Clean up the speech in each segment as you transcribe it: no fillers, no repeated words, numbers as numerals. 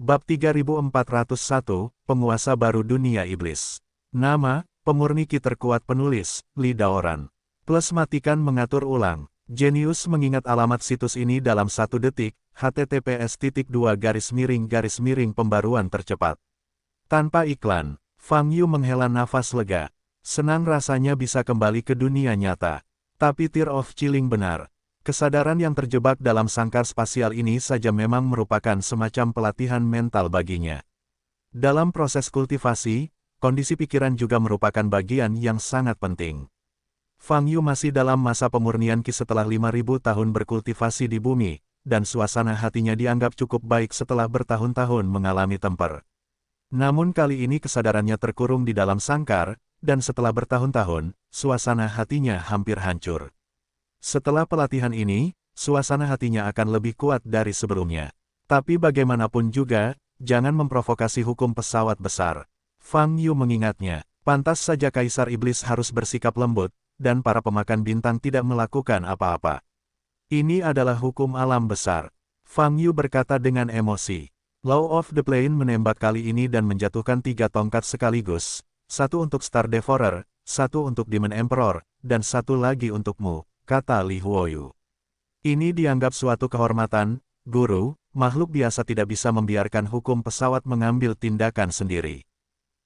Bab 3401, Penguasa Baru Dunia Iblis. Nama, pemurni ki terkuat penulis, Li Daoran. Plus matikan mengatur ulang. Genius mengingat alamat situs ini dalam 1 detik, https://pembaruan tercepat. Tanpa iklan, Fang Yu menghela nafas lega. Senang rasanya bisa kembali ke dunia nyata. Tapi tear of chilling benar. Kesadaran yang terjebak dalam sangkar spasial ini saja memang merupakan semacam pelatihan mental baginya. Dalam proses kultivasi, kondisi pikiran juga merupakan bagian yang sangat penting. Fang Yu masih dalam masa pemurnian ki setelah 5.000 tahun berkultivasi di bumi, dan suasana hatinya dianggap cukup baik setelah bertahun-tahun mengalami temper. Namun kali ini kesadarannya terkurung di dalam sangkar, dan setelah bertahun-tahun, suasana hatinya hampir hancur. Setelah pelatihan ini, suasana hatinya akan lebih kuat dari sebelumnya. Tapi bagaimanapun juga, jangan memprovokasi hukum pesawat besar. Fang Yu mengingatnya, pantas saja Kaisar Iblis harus bersikap lembut, dan para pemakan bintang tidak melakukan apa-apa. Ini adalah hukum alam besar. Fang Yu berkata dengan emosi. Law of the Plane menembak kali ini dan menjatuhkan 3 tongkat sekaligus, 1 untuk Star Devourer, 1 untuk Demon Emperor, dan 1 lagi untukmu, kata Li Huoyu. Ini dianggap suatu kehormatan, guru, makhluk biasa tidak bisa membiarkan hukum pesawat mengambil tindakan sendiri.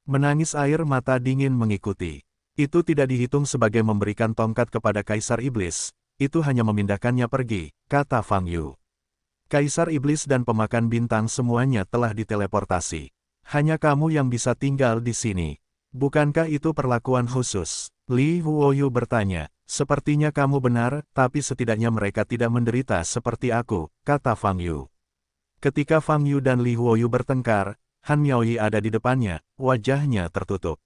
Menangis air mata dingin mengikuti. Itu tidak dihitung sebagai memberikan tongkat kepada Kaisar Iblis, itu hanya memindahkannya pergi, kata Fang Yu. Kaisar Iblis dan pemakan bintang semuanya telah diteleportasi. Hanya kamu yang bisa tinggal di sini. Bukankah itu perlakuan khusus? Li Huoyu bertanya. Sepertinya kamu benar, tapi setidaknya mereka tidak menderita seperti aku, kata Fang Yu. Ketika Fang Yu dan Li Huoyu bertengkar, Han Miaoyi ada di depannya, wajahnya tertutup.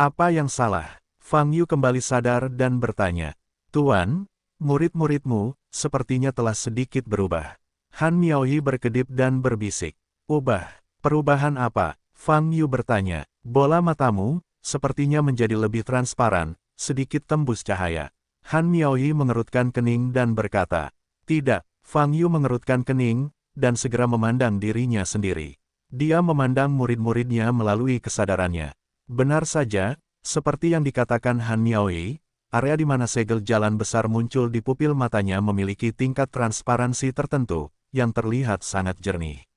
Apa yang salah? Fang Yu kembali sadar dan bertanya. Tuan, murid-muridmu, sepertinya telah sedikit berubah. Han Miaoyi berkedip dan berbisik. Ubah? Perubahan apa? Fang Yu bertanya. Bola matamu, sepertinya menjadi lebih transparan, sedikit tembus cahaya. Han Miaoyi mengerutkan kening dan berkata, tidak. Fang Yu mengerutkan kening, dan segera memandang dirinya sendiri. Dia memandang murid-muridnya melalui kesadarannya. Benar saja, seperti yang dikatakan Han Miaoyi, area di mana segel jalan besar muncul di pupil matanya memiliki tingkat transparansi tertentu, yang terlihat sangat jernih.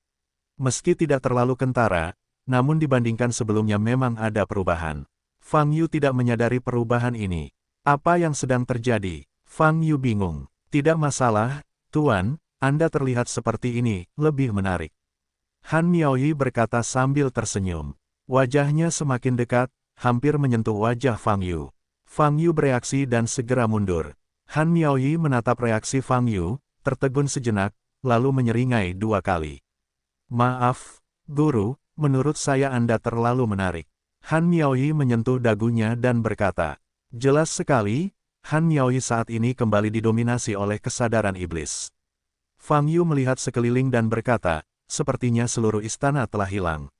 Meski tidak terlalu kentara, namun dibandingkan sebelumnya memang ada perubahan. Fang Yu tidak menyadari perubahan ini. Apa yang sedang terjadi? Fang Yu bingung. Tidak masalah, Tuan, Anda terlihat seperti ini, lebih menarik. Han Miaoyi berkata sambil tersenyum. Wajahnya semakin dekat, hampir menyentuh wajah Fang Yu. Fang Yu bereaksi dan segera mundur. Han Miaoyi menatap reaksi Fang Yu, tertegun sejenak, lalu menyeringai 2 kali. Maaf, Guru, menurut saya Anda terlalu menarik. Han Miaoyi menyentuh dagunya dan berkata, jelas sekali, Han Miaoyi saat ini kembali didominasi oleh kesadaran iblis. Fang Yu melihat sekeliling dan berkata, sepertinya seluruh istana telah hilang.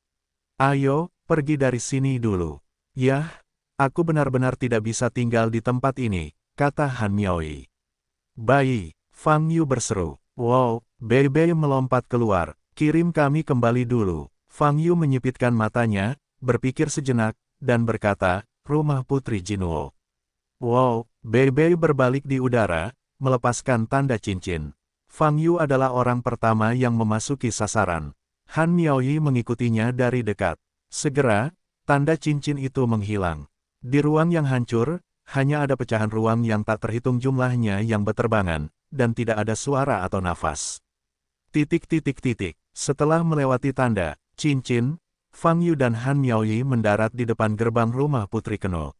Ayo, pergi dari sini dulu. Yah, aku benar-benar tidak bisa tinggal di tempat ini, kata Han Miaoyi. Bayi, Fang Yu berseru. Wow, Bei melompat keluar, kirim kami kembali dulu. Fang Yu menyipitkan matanya, berpikir sejenak, dan berkata, rumah Putri Jinuo. Wow, Bei berbalik di udara, melepaskan tanda cincin. Fang Yu adalah orang pertama yang memasuki sasaran. Han Miaoyi mengikutinya dari dekat. Segera, tanda cincin itu menghilang. Di ruang yang hancur, hanya ada pecahan ruang yang tak terhitung jumlahnya yang berterbangan, dan tidak ada suara atau nafas. Setelah melewati tanda cincin, Fang Yu dan Han Miaoyi mendarat di depan gerbang rumah Putri Keno.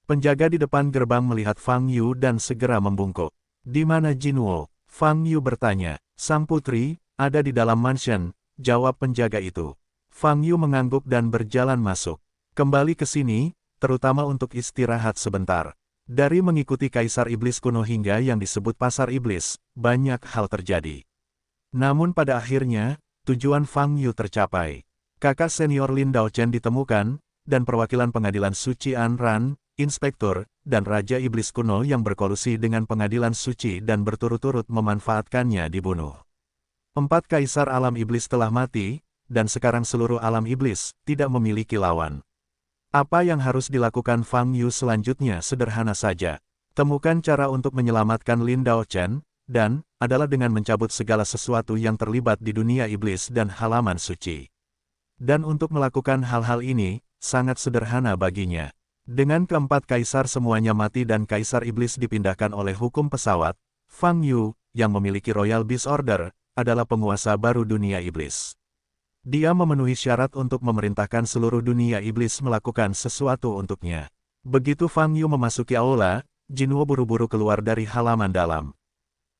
Penjaga di depan gerbang melihat Fang Yu dan segera membungkuk. Di mana Jinuo? Fang Yu bertanya. Sang putri, ada di dalam mansion, jawab penjaga itu. Fang Yu mengangguk dan berjalan masuk. Kembali ke sini, terutama untuk istirahat sebentar. Dari mengikuti Kaisar Iblis kuno hingga yang disebut Pasar Iblis, banyak hal terjadi. Namun pada akhirnya, tujuan Fang Yu tercapai. Kakak senior Lin Daochen ditemukan, dan perwakilan pengadilan suci An Ran, inspektur, dan Raja Iblis kuno yang berkolusi dengan pengadilan suci dan berturut-turut memanfaatkannya dibunuh. 4 kaisar alam iblis telah mati, dan sekarang seluruh alam iblis tidak memiliki lawan. Apa yang harus dilakukan Fang Yu selanjutnya sederhana saja. Temukan cara untuk menyelamatkan Lin Daochen, dan adalah dengan mencabut segala sesuatu yang terlibat di dunia iblis dan halaman suci. Dan untuk melakukan hal-hal ini, sangat sederhana baginya. Dengan keempat kaisar semuanya mati dan kaisar iblis dipindahkan oleh hukum pesawat, Fang Yu, yang memiliki Royal Beast Order, adalah penguasa baru dunia iblis. Dia memenuhi syarat untuk memerintahkan seluruh dunia iblis melakukan sesuatu untuknya. Begitu Fang Yu memasuki aula, Jinwo buru-buru keluar dari halaman dalam.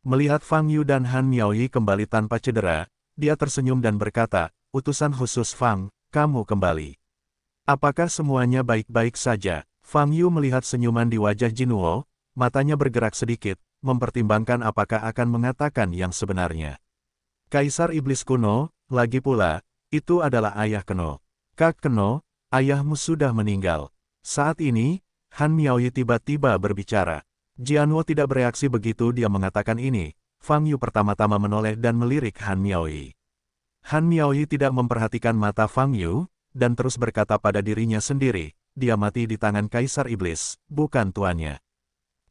Melihat Fang Yu dan Han Miaoyi kembali tanpa cedera, dia tersenyum dan berkata, "Utusan khusus Fang, kamu kembali. Apakah semuanya baik-baik saja?" Fang Yu melihat senyuman di wajah Jinwo, matanya bergerak sedikit, mempertimbangkan apakah akan mengatakan yang sebenarnya. Kaisar Iblis kuno, lagi pula, itu adalah ayah Keno. "Kak Keno, ayahmu sudah meninggal." Saat ini, Han Miaoyi tiba-tiba berbicara. Jianwo tidak bereaksi begitu dia mengatakan ini. Fang Yu pertama-tama menoleh dan melirik Han Miaoyi. Han Miaoyi tidak memperhatikan mata Fang Yu, dan terus berkata pada dirinya sendiri, dia mati di tangan Kaisar Iblis, bukan tuannya.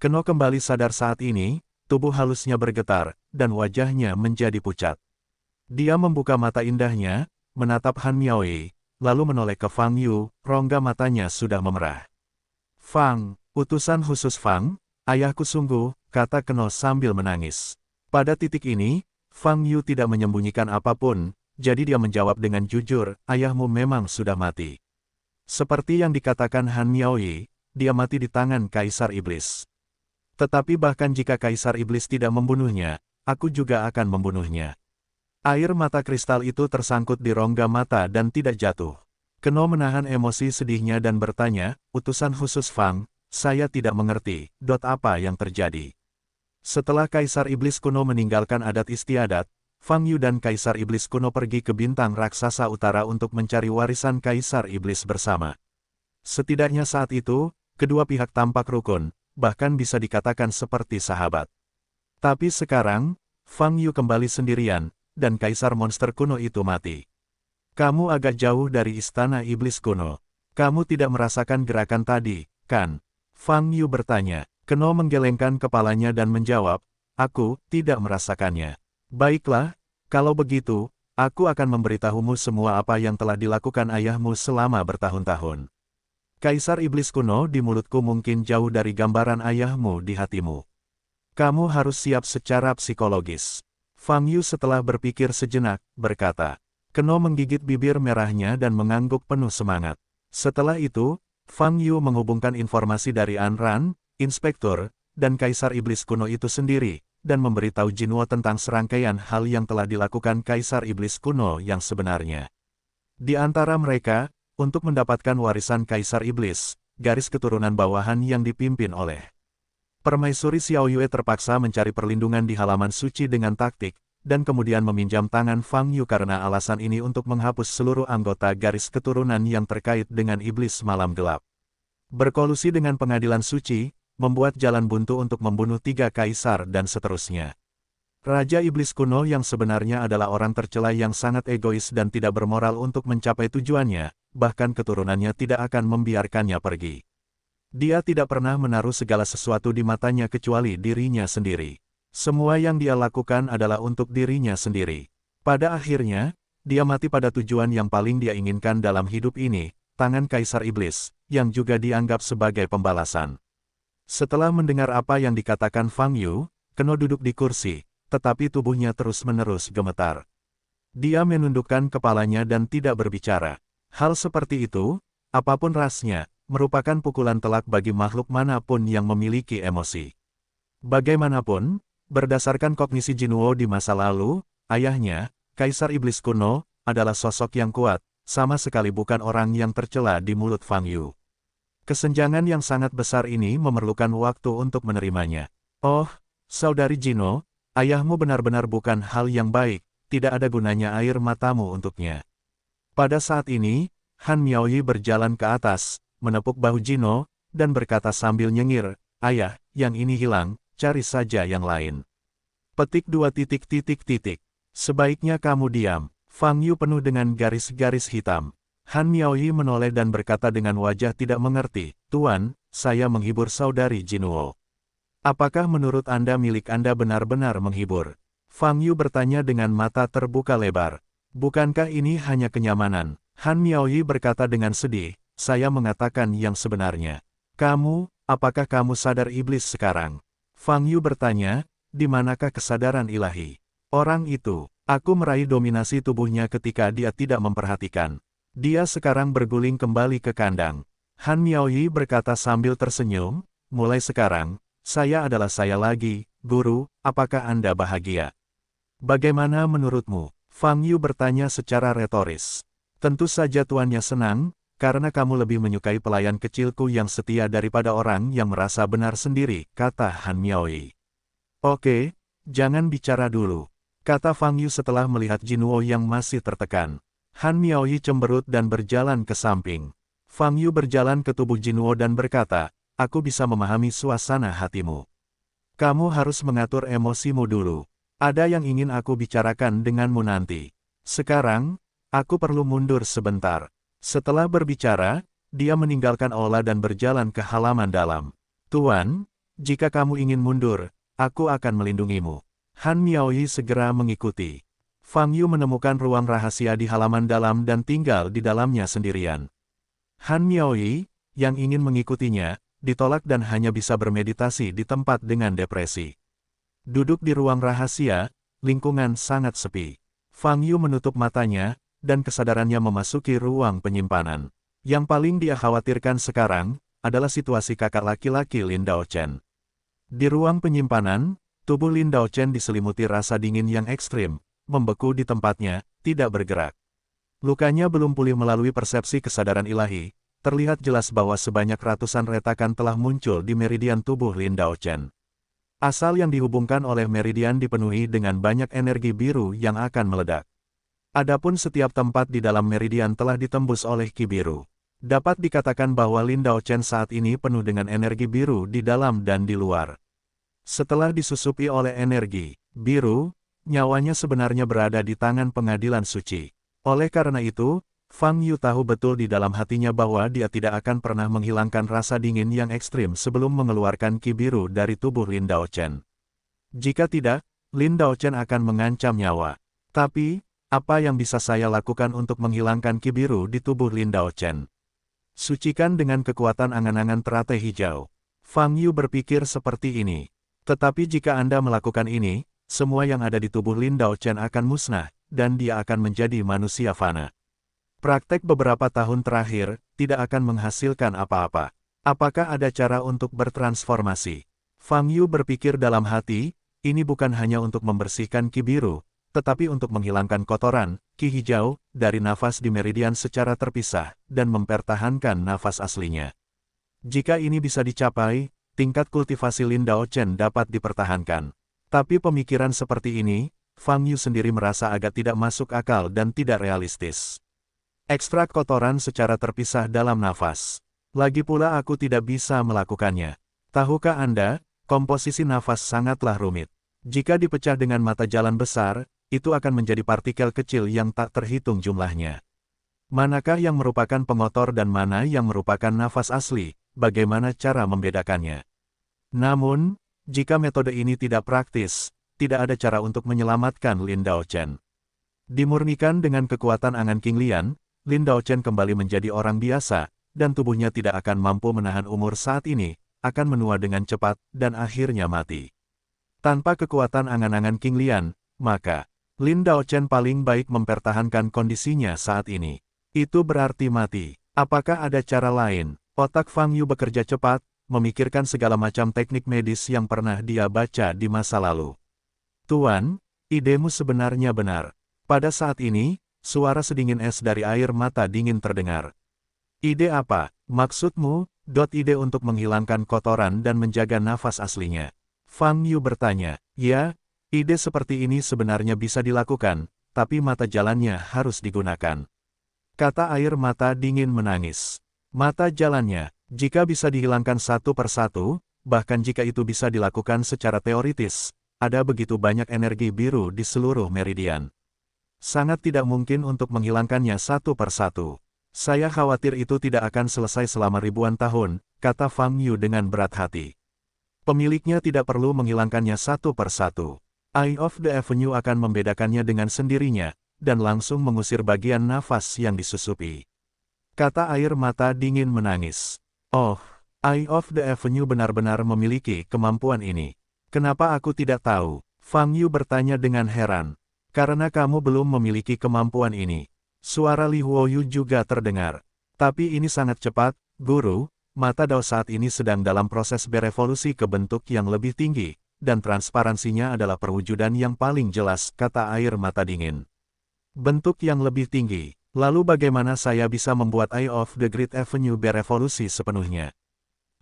Keno kembali sadar saat ini, tubuh halusnya bergetar, dan wajahnya menjadi pucat. Dia membuka mata indahnya, menatap Han Miaoyi, lalu menoleh ke Fang Yu, rongga matanya sudah memerah. "Fang, utusan khusus Fang, ayahku sungguh," kata Keno sambil menangis. Pada titik ini, Fang Yu tidak menyembunyikan apapun, jadi dia menjawab dengan jujur, "Ayahmu memang sudah mati." Seperti yang dikatakan Han Miaoyi, dia mati di tangan Kaisar Iblis. Tetapi bahkan jika Kaisar Iblis tidak membunuhnya, aku juga akan membunuhnya. Air mata kristal itu tersangkut di rongga mata dan tidak jatuh. Keno menahan emosi sedihnya dan bertanya, "Utusan khusus Fang, saya tidak mengerti, apa yang terjadi?" Setelah Kaisar Iblis kuno meninggalkan adat istiadat, Fang Yu dan Kaisar Iblis kuno pergi ke bintang raksasa utara untuk mencari warisan Kaisar Iblis bersama. Setidaknya saat itu, kedua pihak tampak rukun, bahkan bisa dikatakan seperti sahabat. Tapi sekarang, Fang Yu kembali sendirian, dan Kaisar monster kuno itu mati. "Kamu agak jauh dari istana iblis kuno. Kamu tidak merasakan gerakan tadi, kan?" Fang Yu bertanya. Keno menggelengkan kepalanya dan menjawab, "Aku tidak merasakannya." "Baiklah, kalau begitu, aku akan memberitahumu semua apa yang telah dilakukan ayahmu selama bertahun-tahun. Kaisar iblis kuno di mulutku mungkin jauh dari gambaran ayahmu di hatimu. Kamu harus siap secara psikologis." Fang Yu setelah berpikir sejenak, berkata. Keno menggigit bibir merahnya dan mengangguk penuh semangat. Setelah itu, Fang Yu menghubungkan informasi dari An Ran, Inspektur, dan Kaisar Iblis kuno itu sendiri, dan memberitahu Jinwo tentang serangkaian hal yang telah dilakukan Kaisar Iblis kuno yang sebenarnya. Di antara mereka, untuk mendapatkan warisan Kaisar Iblis, garis keturunan bawahan yang dipimpin oleh Permaisuri Xiao Yue terpaksa mencari perlindungan di halaman suci dengan taktik, dan kemudian meminjam tangan Fang Yu karena alasan ini untuk menghapus seluruh anggota garis keturunan yang terkait dengan iblis malam gelap. Berkolusi dengan pengadilan suci, membuat jalan buntu untuk membunuh 3 kaisar dan seterusnya. Raja Iblis kuno yang sebenarnya adalah orang tercela yang sangat egois dan tidak bermoral untuk mencapai tujuannya, bahkan keturunannya tidak akan membiarkannya pergi. Dia tidak pernah menaruh segala sesuatu di matanya kecuali dirinya sendiri. Semua yang dia lakukan adalah untuk dirinya sendiri. Pada akhirnya, dia mati pada tujuan yang paling dia inginkan dalam hidup ini, tangan Kaisar Iblis, yang juga dianggap sebagai pembalasan. Setelah mendengar apa yang dikatakan Fang Yu, Keno duduk di kursi, tetapi tubuhnya terus-menerus gemetar. Dia menundukkan kepalanya dan tidak berbicara. Hal seperti itu, apapun rasnya, merupakan pukulan telak bagi makhluk manapun yang memiliki emosi. Bagaimanapun, berdasarkan kognisi Jinwo di masa lalu, ayahnya, Kaisar Iblis kuno, adalah sosok yang kuat, sama sekali bukan orang yang tercela di mulut Fang Yu. Kesenjangan yang sangat besar ini memerlukan waktu untuk menerimanya. "Oh, saudari Jinwo, ayahmu benar-benar bukan hal yang baik, tidak ada gunanya air matamu untuknya." Pada saat ini, Han Miaoyi berjalan ke atas, menepuk bahu Jinwo, dan berkata sambil nyengir, "Ayah, yang ini hilang, cari saja yang lain." Petik 2. Sebaiknya kamu diam. Fang Yu penuh dengan garis-garis hitam. Han Miaoyi menoleh dan berkata dengan wajah tidak mengerti, "Tuan, saya menghibur saudari Jinuo." "Apakah menurut Anda milik Anda benar-benar menghibur?" Fang Yu bertanya dengan mata terbuka lebar. "Bukankah ini hanya kenyamanan?" Han Miaoyi berkata dengan sedih, "Saya mengatakan yang sebenarnya." Apakah kamu sadar iblis sekarang?" Fang Yu bertanya, "Di manakah kesadaran ilahi?" "Orang itu, aku meraih dominasi tubuhnya ketika dia tidak memperhatikan. Dia sekarang berguling kembali ke kandang." Han Miaoyi berkata sambil tersenyum, "Mulai sekarang, saya adalah saya lagi, Guru, apakah Anda bahagia?" "Bagaimana menurutmu?" Fang Yu bertanya secara retoris. "Tentu saja tuannya senang, karena kamu lebih menyukai pelayan kecilku yang setia daripada orang yang merasa benar sendiri," kata Han Miaoyi. "Oke, jangan bicara dulu," kata Fang Yu setelah melihat Jinuo yang masih tertekan. Han Miaoyi cemberut dan berjalan ke samping. Fang Yu berjalan ke tubuh Jinuo dan berkata, "Aku bisa memahami suasana hatimu. Kamu harus mengatur emosimu dulu. Ada yang ingin aku bicarakan denganmu nanti. Sekarang, aku perlu mundur sebentar." Setelah berbicara, dia meninggalkan aula dan berjalan ke halaman dalam. "Tuan, jika kamu ingin mundur, aku akan melindungimu." Han Miaoyi segera mengikuti. Fang Yu menemukan ruang rahasia di halaman dalam dan tinggal di dalamnya sendirian. Han Miaoyi, yang ingin mengikutinya, ditolak dan hanya bisa bermeditasi di tempat dengan depresi. Duduk di ruang rahasia, lingkungan sangat sepi. Fang Yu menutup matanya, dan kesadarannya memasuki ruang penyimpanan. Yang paling dia khawatirkan sekarang, adalah situasi kakak laki-laki Lin Daochen. Di ruang penyimpanan, tubuh Lin Daochen diselimuti rasa dingin yang ekstrim, membeku di tempatnya, tidak bergerak. Lukanya belum pulih melalui persepsi kesadaran ilahi, terlihat jelas bahwa sebanyak ratusan retakan telah muncul di meridian tubuh Lin Daochen. Asal yang dihubungkan oleh meridian dipenuhi dengan banyak energi biru yang akan meledak. Adapun setiap tempat di dalam meridian telah ditembus oleh ki biru. Dapat dikatakan bahwa Lin Daochen saat ini penuh dengan energi biru di dalam dan di luar. Setelah disusupi oleh energi biru, nyawanya sebenarnya berada di tangan pengadilan suci. Oleh karena itu, Fang Yu tahu betul di dalam hatinya bahwa dia tidak akan pernah menghilangkan rasa dingin yang ekstrim sebelum mengeluarkan ki biru dari tubuh Lin Daochen. Jika tidak, Lin Daochen akan mengancam nyawa. Tapi, apa yang bisa saya lakukan untuk menghilangkan ki biru di tubuh Lin Daochen? Sucikan dengan kekuatan angan-angan teratai hijau. Fang Yu berpikir seperti ini. Tetapi jika Anda melakukan ini, semua yang ada di tubuh Lin Daochen akan musnah, dan dia akan menjadi manusia fana. Praktek beberapa tahun terakhir, tidak akan menghasilkan apa-apa. Apakah ada cara untuk bertransformasi? Fang Yu berpikir dalam hati, ini bukan hanya untuk membersihkan ki biru, tetapi untuk menghilangkan kotoran, ki hijau, dari nafas di meridian secara terpisah, dan mempertahankan nafas aslinya. Jika ini bisa dicapai, tingkat kultivasi Lin Daochen dapat dipertahankan. Tapi pemikiran seperti ini, Fang Yu sendiri merasa agak tidak masuk akal dan tidak realistis. Ekstrak kotoran secara terpisah dalam nafas. Lagi pula aku tidak bisa melakukannya. Tahukah Anda, komposisi nafas sangatlah rumit. Jika dipecah dengan mata jalan besar, itu akan menjadi partikel kecil yang tak terhitung jumlahnya. Manakah yang merupakan pengotor dan mana yang merupakan nafas asli, bagaimana cara membedakannya? Namun, jika metode ini tidak praktis, tidak ada cara untuk menyelamatkan Lin Daochen. Dimurnikan dengan kekuatan angan King Lian, Lin Daochen kembali menjadi orang biasa, dan tubuhnya tidak akan mampu menahan umur saat ini, akan menua dengan cepat, dan akhirnya mati. Tanpa kekuatan angan-angan King Lian, maka, Lin Daochen paling baik mempertahankan kondisinya saat ini. Itu berarti mati. Apakah ada cara lain? Otak Fang Yu bekerja cepat, memikirkan segala macam teknik medis yang pernah dia baca di masa lalu. Tuan, idemu sebenarnya benar. Pada saat ini, suara sedingin es dari air mata dingin terdengar. Ide apa? Maksudmu? Ide untuk menghilangkan kotoran dan menjaga nafas aslinya. Fang Yu bertanya. Ya, ide seperti ini sebenarnya bisa dilakukan, tapi mata jalannya harus digunakan. Kata air mata dingin menangis. Mata jalannya, jika bisa dihilangkan satu persatu, bahkan jika itu bisa dilakukan secara teoritis, ada begitu banyak energi biru di seluruh meridian. Sangat tidak mungkin untuk menghilangkannya satu persatu. Saya khawatir itu tidak akan selesai selama ribuan tahun, kata Fang Yu dengan berat hati. Pemiliknya tidak perlu menghilangkannya satu persatu. Eye of the Avenue akan membedakannya dengan sendirinya, dan langsung mengusir bagian nafas yang disusupi. Kata air mata dingin menangis. Oh, Eye of the Avenue benar-benar memiliki kemampuan ini. Kenapa aku tidak tahu? Fang Yu bertanya dengan heran. Karena kamu belum memiliki kemampuan ini. Suara Li Huoyu juga terdengar. Tapi ini sangat cepat, Guru. Mata Dao saat ini sedang dalam proses berevolusi ke bentuk yang lebih tinggi, dan transparansinya adalah perwujudan yang paling jelas, kata air mata dingin. Bentuk yang lebih tinggi. Lalu bagaimana saya bisa membuat Eye of the Great Avenue berevolusi sepenuhnya?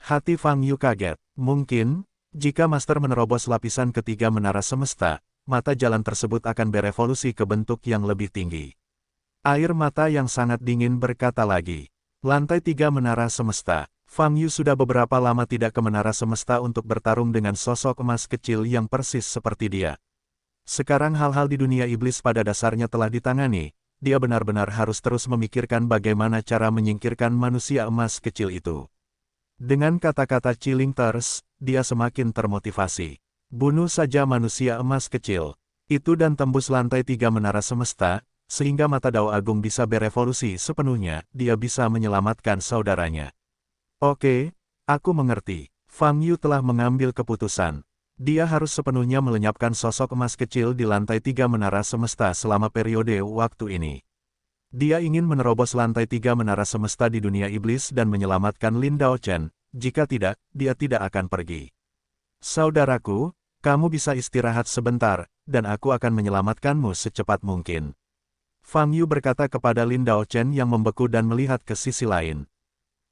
Hati Fang Yu kaget. Mungkin, jika Master menerobos lapisan ketiga menara semesta, mata jalan tersebut akan berevolusi ke bentuk yang lebih tinggi. Air mata yang sangat dingin berkata lagi. Lantai 3 menara semesta. Fang Yu sudah beberapa lama tidak ke menara semesta untuk bertarung dengan sosok emas kecil yang persis seperti dia. Sekarang hal-hal di dunia iblis pada dasarnya telah ditangani, dia benar-benar harus terus memikirkan bagaimana cara menyingkirkan manusia emas kecil itu. Dengan kata-kata Chilling Thirst, dia semakin termotivasi. Bunuh saja manusia emas kecil itu dan tembus lantai 3 menara semesta, sehingga mata Dao Agung bisa berevolusi sepenuhnya, dia bisa menyelamatkan saudaranya. Oke, aku mengerti. Fang Yu telah mengambil keputusan. Dia harus sepenuhnya melenyapkan sosok emas kecil di lantai 3 menara semesta selama periode waktu ini. Dia ingin menerobos lantai 3 menara semesta di dunia iblis dan menyelamatkan Lin Daochen, jika tidak, dia tidak akan pergi. Saudaraku, kamu bisa istirahat sebentar, dan aku akan menyelamatkanmu secepat mungkin. Fang Yu berkata kepada Lin Daochen yang membeku dan melihat ke sisi lain.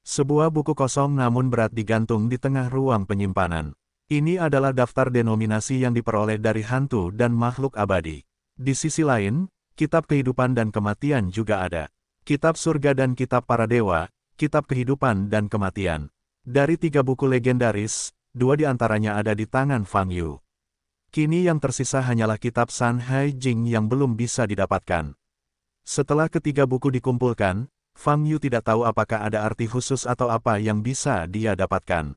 Sebuah buku kosong namun berat digantung di tengah ruang penyimpanan. Ini adalah daftar denominasi yang diperoleh dari hantu dan makhluk abadi. Di sisi lain, kitab kehidupan dan kematian juga ada. Kitab surga dan kitab para dewa, kitab kehidupan dan kematian. Dari 3 buku legendaris, 2 di antaranya ada di tangan Fang Yu. Kini yang tersisa hanyalah kitab San Hai Jing yang belum bisa didapatkan. Setelah ketiga buku dikumpulkan, Fang Yu tidak tahu apakah ada arti khusus atau apa yang bisa dia dapatkan.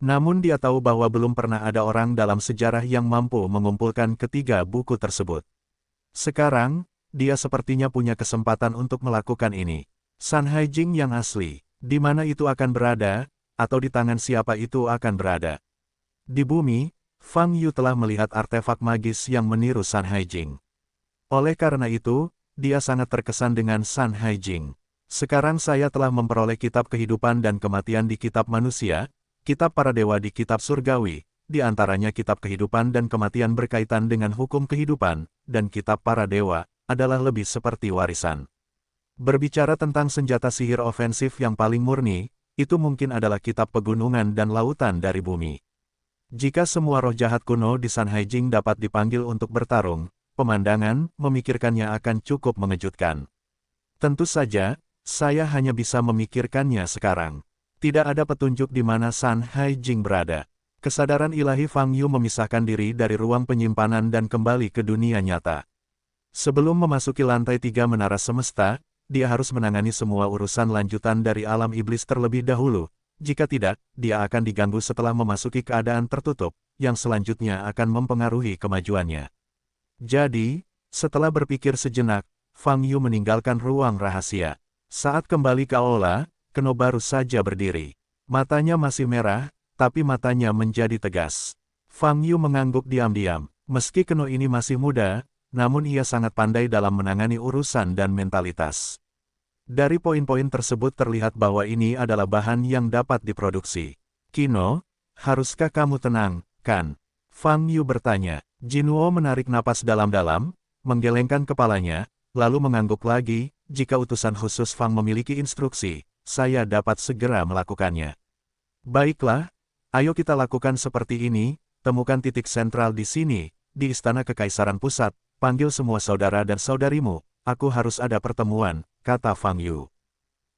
Namun dia tahu bahwa belum pernah ada orang dalam sejarah yang mampu mengumpulkan ketiga buku tersebut. Sekarang, dia sepertinya punya kesempatan untuk melakukan ini. San Hai Jing yang asli, di mana itu akan berada, atau di tangan siapa itu akan berada. Di bumi, Fang Yu telah melihat artefak magis yang meniru San Hai Jing. Oleh karena itu, dia sangat terkesan dengan San Hai Jing. Sekarang saya telah memperoleh kitab kehidupan dan kematian di kitab manusia, kitab para dewa di kitab surgawi, di antaranya kitab kehidupan dan kematian berkaitan dengan hukum kehidupan, dan kitab para dewa, adalah lebih seperti warisan. Berbicara tentang senjata sihir ofensif yang paling murni, itu mungkin adalah kitab pegunungan dan lautan dari bumi. Jika semua roh jahat kuno di San Hai Jing dapat dipanggil untuk bertarung, pemandangan, memikirkannya akan cukup mengejutkan. Tentu saja, saya hanya bisa memikirkannya sekarang. Tidak ada petunjuk di mana San Hai Jing berada. Kesadaran ilahi Fang Yu memisahkan diri dari ruang penyimpanan dan kembali ke dunia nyata. Sebelum memasuki lantai 3 menara semesta, dia harus menangani semua urusan lanjutan dari alam iblis terlebih dahulu. Jika tidak, dia akan diganggu setelah memasuki keadaan tertutup, yang selanjutnya akan mempengaruhi kemajuannya. Jadi, setelah berpikir sejenak, Fang Yu meninggalkan ruang rahasia. Saat kembali ke aula, Keno baru saja berdiri. Matanya masih merah, tapi matanya menjadi tegas. Fang Yu mengangguk diam-diam. Meski Keno ini masih muda, namun ia sangat pandai dalam menangani urusan dan mentalitas. Dari poin-poin tersebut terlihat bahwa ini adalah bahan yang dapat diproduksi. Kino, haruskah kamu tenang, kan? Fang Yu bertanya. Jinwo menarik napas dalam-dalam, menggelengkan kepalanya, lalu mengangguk lagi. Jika utusan khusus Fang memiliki instruksi, saya dapat segera melakukannya. Baiklah, ayo kita lakukan seperti ini, temukan titik sentral di sini, di Istana Kekaisaran Pusat, panggil semua saudara dan saudarimu, aku harus ada pertemuan, kata Fang Yu.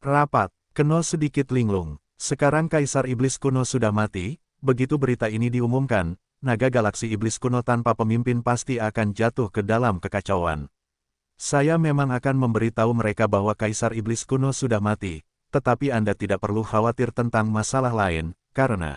Rapat, Keno sedikit linglung. Sekarang Kaisar Iblis kuno sudah mati, begitu berita ini diumumkan, naga galaksi iblis kuno tanpa pemimpin pasti akan jatuh ke dalam kekacauan. Saya memang akan memberitahu mereka bahwa Kaisar Iblis kuno sudah mati, tetapi Anda tidak perlu khawatir tentang masalah lain, karena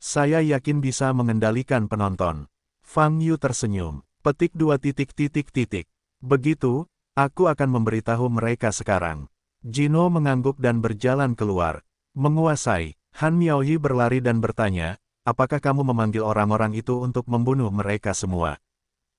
saya yakin bisa mengendalikan penonton. Fang Yu tersenyum. Petik 2 titik titik titik. Begitu, aku akan memberitahu mereka sekarang. Jino mengangguk dan berjalan keluar. Menguasai, Han Miaoyi berlari dan bertanya, apakah kamu memanggil orang-orang itu untuk membunuh mereka semua?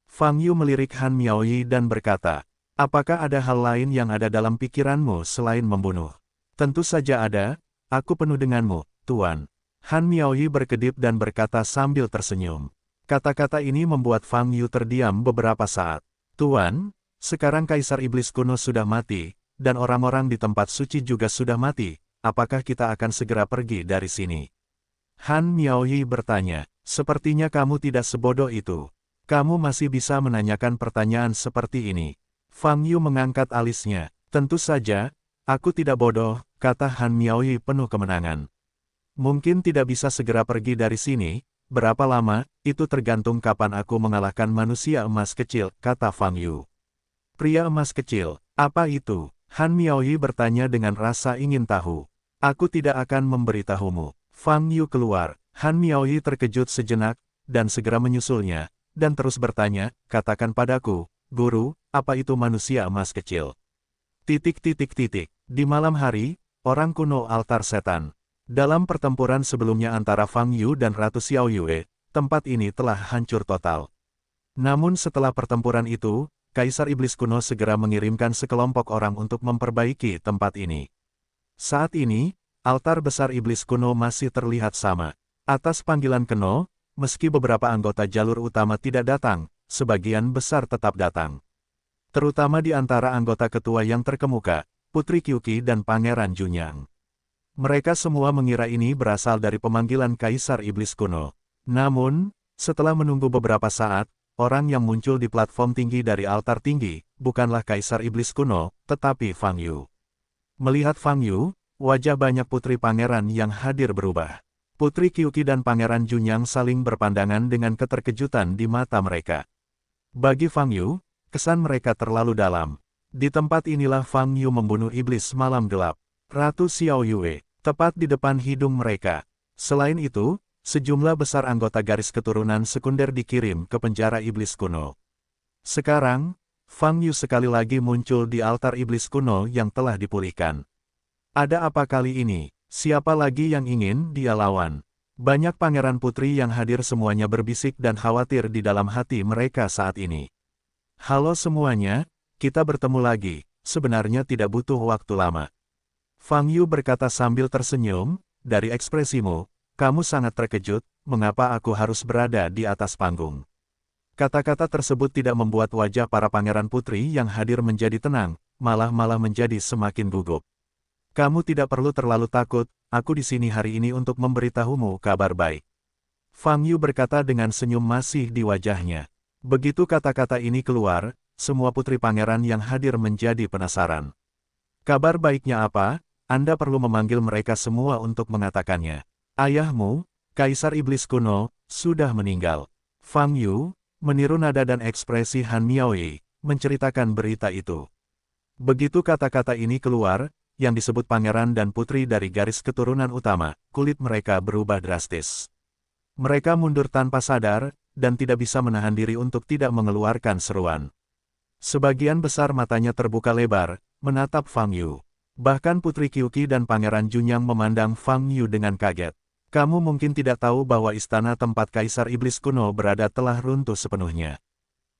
Fang Yu melirik Han Miaoyi dan berkata, apakah ada hal lain yang ada dalam pikiranmu selain membunuh? Tentu saja ada, aku penuh denganmu, Tuan. Han Miaoyi berkedip dan berkata sambil tersenyum. Kata-kata ini membuat Fang Yu terdiam beberapa saat. Tuan, sekarang Kaisar Iblis kuno sudah mati, dan orang-orang di tempat suci juga sudah mati, apakah kita akan segera pergi dari sini? Han Miaoyi bertanya, sepertinya kamu tidak sebodoh itu. Kamu masih bisa menanyakan pertanyaan seperti ini. Fang Yu mengangkat alisnya. Tentu saja, aku tidak bodoh, kata Han Miaoyi penuh kemenangan. Mungkin tidak bisa segera pergi dari sini, berapa lama, itu tergantung kapan aku mengalahkan manusia emas kecil, kata Fang Yu. Pria emas kecil, apa itu? Han Miaoyi bertanya dengan rasa ingin tahu. Aku tidak akan memberitahumu. Fang Yu keluar. Han Miaoyi terkejut sejenak, dan segera menyusulnya, dan terus bertanya, katakan padaku, Guru, apa itu manusia emas kecil? Titik titik titik. Di malam hari, orang kuno altar setan. Dalam pertempuran sebelumnya antara Fang Yu dan Ratu Xiao Yue, tempat ini telah hancur total. Namun setelah pertempuran itu, Kaisar Iblis kuno segera mengirimkan sekelompok orang untuk memperbaiki tempat ini. Saat ini, altar besar Iblis kuno masih terlihat sama. Atas panggilan Keno, meski beberapa anggota jalur utama tidak datang, sebagian besar tetap datang. Terutama di antara anggota ketua yang terkemuka, Putri Qiuqi dan Pangeran Junyang. Mereka semua mengira ini berasal dari pemanggilan Kaisar Iblis kuno. Namun, setelah menunggu beberapa saat, orang yang muncul di platform tinggi dari altar tinggi, bukanlah Kaisar Iblis kuno, tetapi Fang Yu. Melihat Fang Yu, wajah banyak putri pangeran yang hadir berubah. Putri Qiuqi dan Pangeran Junyang saling berpandangan dengan keterkejutan di mata mereka. Bagi Fang Yu, kesan mereka terlalu dalam. Di tempat inilah Fang Yu membunuh iblis malam gelap, Ratu Xiao Yue, tepat di depan hidung mereka. Selain itu, sejumlah besar anggota garis keturunan sekunder dikirim ke penjara iblis kuno. Sekarang, Fang Yu sekali lagi muncul di altar iblis kuno yang telah dipulihkan. Ada apa kali ini? Siapa lagi yang ingin dia lawan? Banyak pangeran putri yang hadir semuanya berbisik dan khawatir di dalam hati mereka saat ini. Halo semuanya, kita bertemu lagi, sebenarnya tidak butuh waktu lama. Fang Yu berkata sambil tersenyum, dari ekspresimu, kamu sangat terkejut, mengapa aku harus berada di atas panggung? Kata-kata tersebut tidak membuat wajah para pangeran putri yang hadir menjadi tenang, malah menjadi semakin gugup. Kamu tidak perlu terlalu takut, aku di sini hari ini untuk memberitahumu kabar baik. Fang Yu berkata dengan senyum masih di wajahnya. Begitu kata-kata ini keluar, semua putri pangeran yang hadir menjadi penasaran. Kabar baiknya apa? Anda perlu memanggil mereka semua untuk mengatakannya. Ayahmu, Kaisar Iblis kuno, sudah meninggal. Fang Yu, meniru nada dan ekspresi Han Miaoyi, menceritakan berita itu. Begitu kata-kata ini keluar, yang disebut pangeran dan putri dari garis keturunan utama, kulit mereka berubah drastis. Mereka mundur tanpa sadar, dan tidak bisa menahan diri untuk tidak mengeluarkan seruan. Sebagian besar matanya terbuka lebar, menatap Fang Yu. Bahkan Putri Qiuqi dan Pangeran Junyang memandang Fang Yu dengan kaget. Kamu mungkin tidak tahu bahwa istana tempat Kaisar Iblis kuno berada telah runtuh sepenuhnya.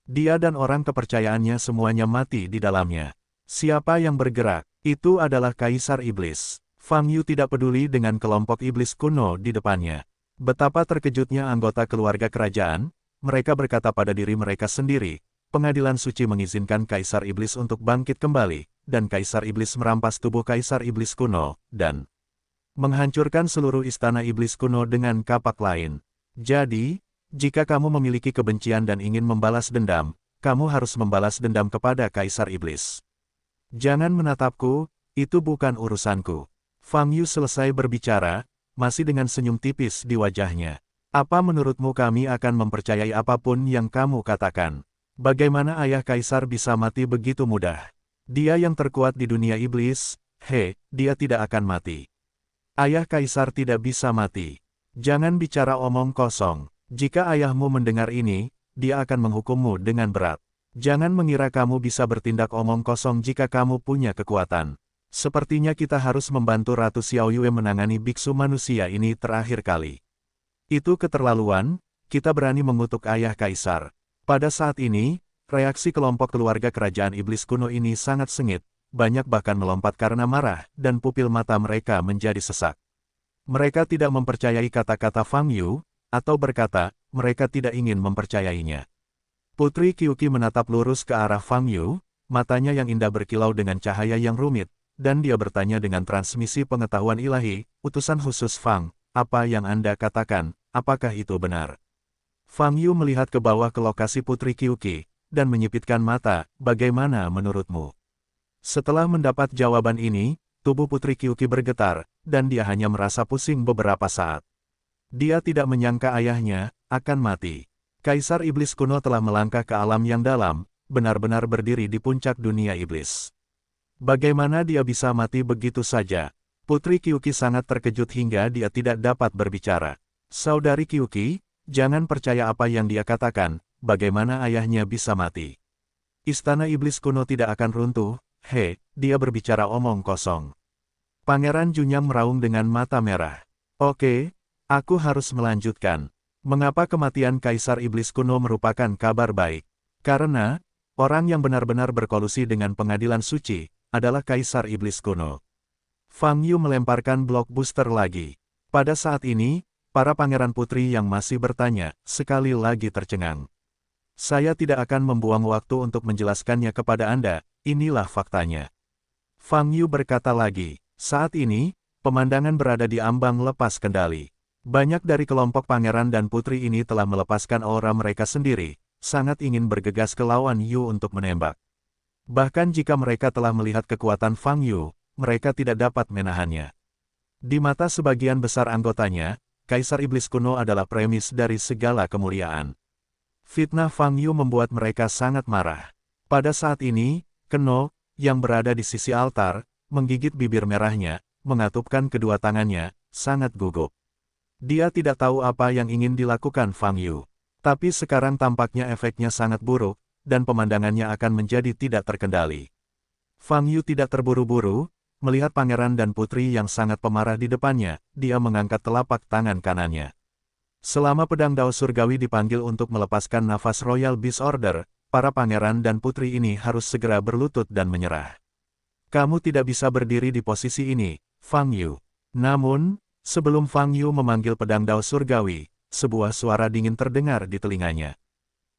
Dia dan orang kepercayaannya semuanya mati di dalamnya. Siapa yang bergerak? Itu adalah Kaisar Iblis. Fang Yu tidak peduli dengan kelompok iblis kuno di depannya. Betapa terkejutnya anggota keluarga kerajaan, mereka berkata pada diri mereka sendiri, pengadilan suci mengizinkan Kaisar Iblis untuk bangkit kembali, dan Kaisar Iblis merampas tubuh Kaisar Iblis kuno, dan menghancurkan seluruh istana iblis kuno dengan kapak lain. Jadi, jika kamu memiliki kebencian dan ingin membalas dendam, kamu harus membalas dendam kepada Kaisar Iblis. Jangan menatapku, itu bukan urusanku. Fang Yu selesai berbicara, masih dengan senyum tipis di wajahnya. Apa menurutmu kami akan mempercayai apapun yang kamu katakan? Bagaimana ayah kaisar bisa mati begitu mudah? Dia yang terkuat di dunia iblis, dia tidak akan mati. Ayah kaisar tidak bisa mati. Jangan bicara omong kosong. Jika ayahmu mendengar ini, dia akan menghukummu dengan berat. Jangan mengira kamu bisa bertindak omong kosong jika kamu punya kekuatan. Sepertinya kita harus membantu Ratu Xiaoyue menangani biksu manusia ini terakhir kali. Itu keterlaluan, kita berani mengutuk ayah kaisar. Pada saat ini, reaksi kelompok keluarga kerajaan iblis kuno ini sangat sengit, banyak bahkan melompat karena marah, dan pupil mata mereka menjadi sesak. Mereka tidak mempercayai kata-kata Fang Yu, atau berkata, mereka tidak ingin mempercayainya. Putri Qiuqi menatap lurus ke arah Fang Yu, matanya yang indah berkilau dengan cahaya yang rumit, dan dia bertanya dengan transmisi pengetahuan ilahi, utusan khusus Fang, apa yang Anda katakan, apakah itu benar? Fang Yu melihat ke bawah ke lokasi Putri Qiuqi, dan menyipitkan mata, bagaimana menurutmu? Setelah mendapat jawaban ini, tubuh Putri Qiuqi bergetar, dan dia hanya merasa pusing beberapa saat. Dia tidak menyangka ayahnya akan mati. Kaisar Iblis kuno telah melangkah ke alam yang dalam, benar-benar berdiri di puncak dunia iblis. Bagaimana dia bisa mati begitu saja? Putri Qiuqi sangat terkejut hingga dia tidak dapat berbicara. Saudari Qiuqi, jangan percaya apa yang dia katakan, bagaimana ayahnya bisa mati. Istana iblis kuno tidak akan runtuh, dia berbicara omong kosong. Pangeran Junyang meraung dengan mata merah. Oke, aku harus melanjutkan. Mengapa kematian Kaisar Iblis kuno merupakan kabar baik? Karena, orang yang benar-benar berkolusi dengan pengadilan suci, adalah Kaisar Iblis kuno. Fang Yu melemparkan blok booster lagi. Pada saat ini, para pangeran putri yang masih bertanya, sekali lagi tercengang. Saya tidak akan membuang waktu untuk menjelaskannya kepada Anda, inilah faktanya. Fang Yu berkata lagi, saat ini, pemandangan berada di ambang lepas kendali. Banyak dari kelompok pangeran dan putri ini telah melepaskan aura mereka sendiri, sangat ingin bergegas ke lawan Yu untuk menembak. Bahkan jika mereka telah melihat kekuatan Fang Yu, mereka tidak dapat menahannya. Di mata sebagian besar anggotanya, Kaisar Iblis kuno adalah premis dari segala kemuliaan. Fitnah Fang Yu membuat mereka sangat marah. Pada saat ini, Keno, yang berada di sisi altar, menggigit bibir merahnya, mengatupkan kedua tangannya, sangat gugup. Dia tidak tahu apa yang ingin dilakukan Fang Yu. Tapi sekarang tampaknya efeknya sangat buruk, dan pemandangannya akan menjadi tidak terkendali. Fang Yu tidak terburu-buru, melihat pangeran dan putri yang sangat pemarah di depannya, dia mengangkat telapak tangan kanannya. Selama pedang Dao Surgawi dipanggil untuk melepaskan nafas Royal Beast Order, para pangeran dan putri ini harus segera berlutut dan menyerah. Kamu tidak bisa berdiri di posisi ini, Fang Yu. Namun, sebelum Fang Yu memanggil pedang Dao Surgawi, sebuah suara dingin terdengar di telinganya.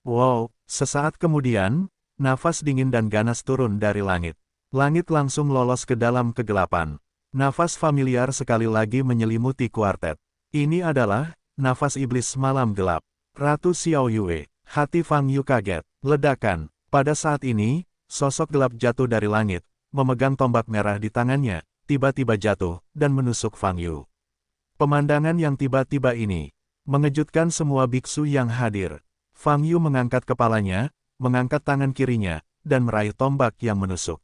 Wow, sesaat kemudian, nafas dingin dan ganas turun dari langit. Langit langsung lolos ke dalam kegelapan. Nafas familiar sekali lagi menyelimuti kuartet. Ini adalah nafas iblis malam gelap. Ratu Xiaoyue, hati Fang Yu kaget. Ledakan. Pada saat ini, sosok gelap jatuh dari langit, memegang tombak merah di tangannya, tiba-tiba jatuh, dan menusuk Fang Yu. Pemandangan yang tiba-tiba ini mengejutkan semua biksu yang hadir. Fang Yu mengangkat kepalanya, mengangkat tangan kirinya, dan meraih tombak yang menusuk.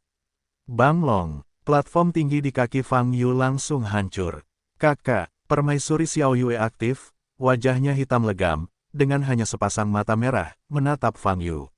Bang Long, platform tinggi di kaki Fang Yu langsung hancur. Kakak, permaisuri Xiaoyue aktif, wajahnya hitam legam, dengan hanya sepasang mata merah, menatap Fang Yu.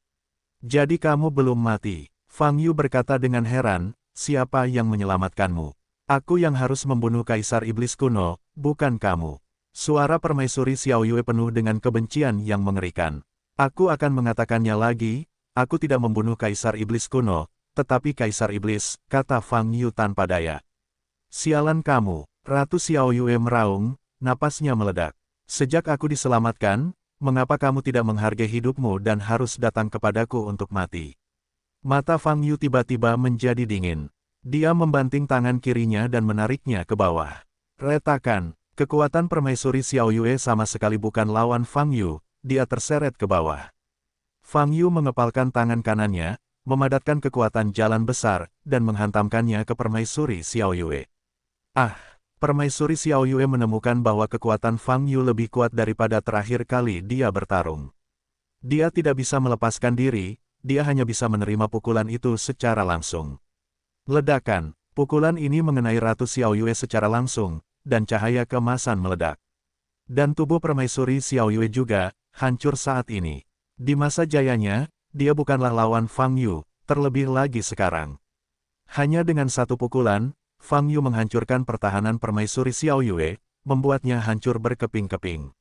Jadi kamu belum mati. Fang Yu berkata dengan heran, siapa yang menyelamatkanmu? Aku yang harus membunuh Kaisar Iblis kuno, bukan kamu. Suara permaisuri Xiaoyue penuh dengan kebencian yang mengerikan. Aku akan mengatakannya lagi, aku tidak membunuh Kaisar Iblis kuno, tetapi Kaisar Iblis, kata Fang Yu tanpa daya. Sialan kamu, Ratu Xiaoyue meraung, napasnya meledak. Sejak aku diselamatkan, mengapa kamu tidak menghargai hidupmu dan harus datang kepadaku untuk mati? Mata Fang Yu tiba-tiba menjadi dingin. Dia membanting tangan kirinya dan menariknya ke bawah. Retakan, kekuatan permaisuri Xiaoyue sama sekali bukan lawan Fang Yu, dia terseret ke bawah. Fang Yu mengepalkan tangan kanannya, memadatkan kekuatan jalan besar, dan menghantamkannya ke permaisuri Xiaoyue. Permaisuri Xiaoyue menemukan bahwa kekuatan Fang Yu lebih kuat daripada terakhir kali dia bertarung. Dia tidak bisa melepaskan diri, dia hanya bisa menerima pukulan itu secara langsung. Ledakan, pukulan ini mengenai Ratu Xiaoyue secara langsung, dan cahaya keemasan meledak. Dan tubuh permaisuri Xiaoyue juga hancur saat ini. Di masa jayanya, dia bukanlah lawan Fang Yu, terlebih lagi sekarang. Hanya dengan satu pukulan, Fang Yu menghancurkan pertahanan permaisuri Xiaoyue, membuatnya hancur berkeping-keping.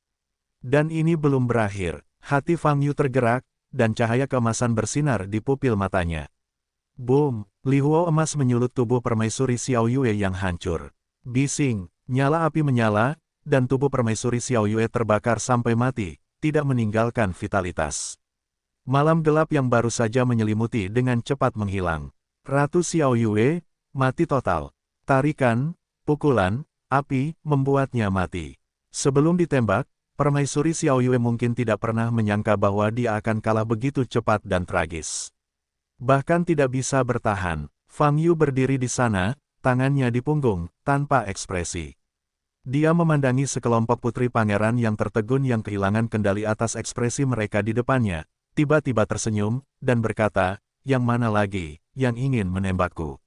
Dan ini belum berakhir, hati Fang Yu tergerak, dan cahaya keemasan bersinar di pupil matanya. Boom! Lihuo emas menyulut tubuh permaisuri Xiaoyue yang hancur. Bising, nyala api menyala, dan tubuh permaisuri Xiaoyue terbakar sampai mati, tidak meninggalkan vitalitas. Malam gelap yang baru saja menyelimuti dengan cepat menghilang. Ratu Xiaoyue mati total. Tarikan, pukulan, api, membuatnya mati. Sebelum ditembak, permaisuri Xiaoyue mungkin tidak pernah menyangka bahwa dia akan kalah begitu cepat dan tragis. Bahkan tidak bisa bertahan, Fang Yu berdiri di sana, tangannya di punggung, tanpa ekspresi. Dia memandangi sekelompok putri pangeran yang tertegun yang kehilangan kendali atas ekspresi mereka di depannya, tiba-tiba tersenyum, dan berkata, "Yang mana lagi, yang ingin menembakku?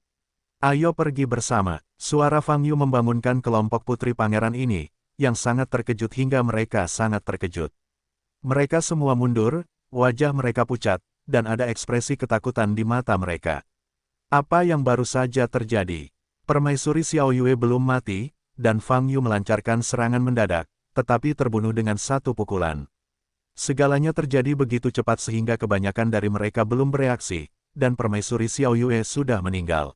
Ayo pergi bersama." Suara Fang Yu membangunkan kelompok putri pangeran ini, yang sangat terkejut hingga mereka sangat terkejut. Mereka semua mundur, wajah mereka pucat, dan ada ekspresi ketakutan di mata mereka. Apa yang baru saja terjadi? Permaisuri Xiaoyue belum mati, dan Fang Yu melancarkan serangan mendadak, tetapi terbunuh dengan satu pukulan. Segalanya terjadi begitu cepat sehingga kebanyakan dari mereka belum bereaksi, dan permaisuri Xiaoyue sudah meninggal.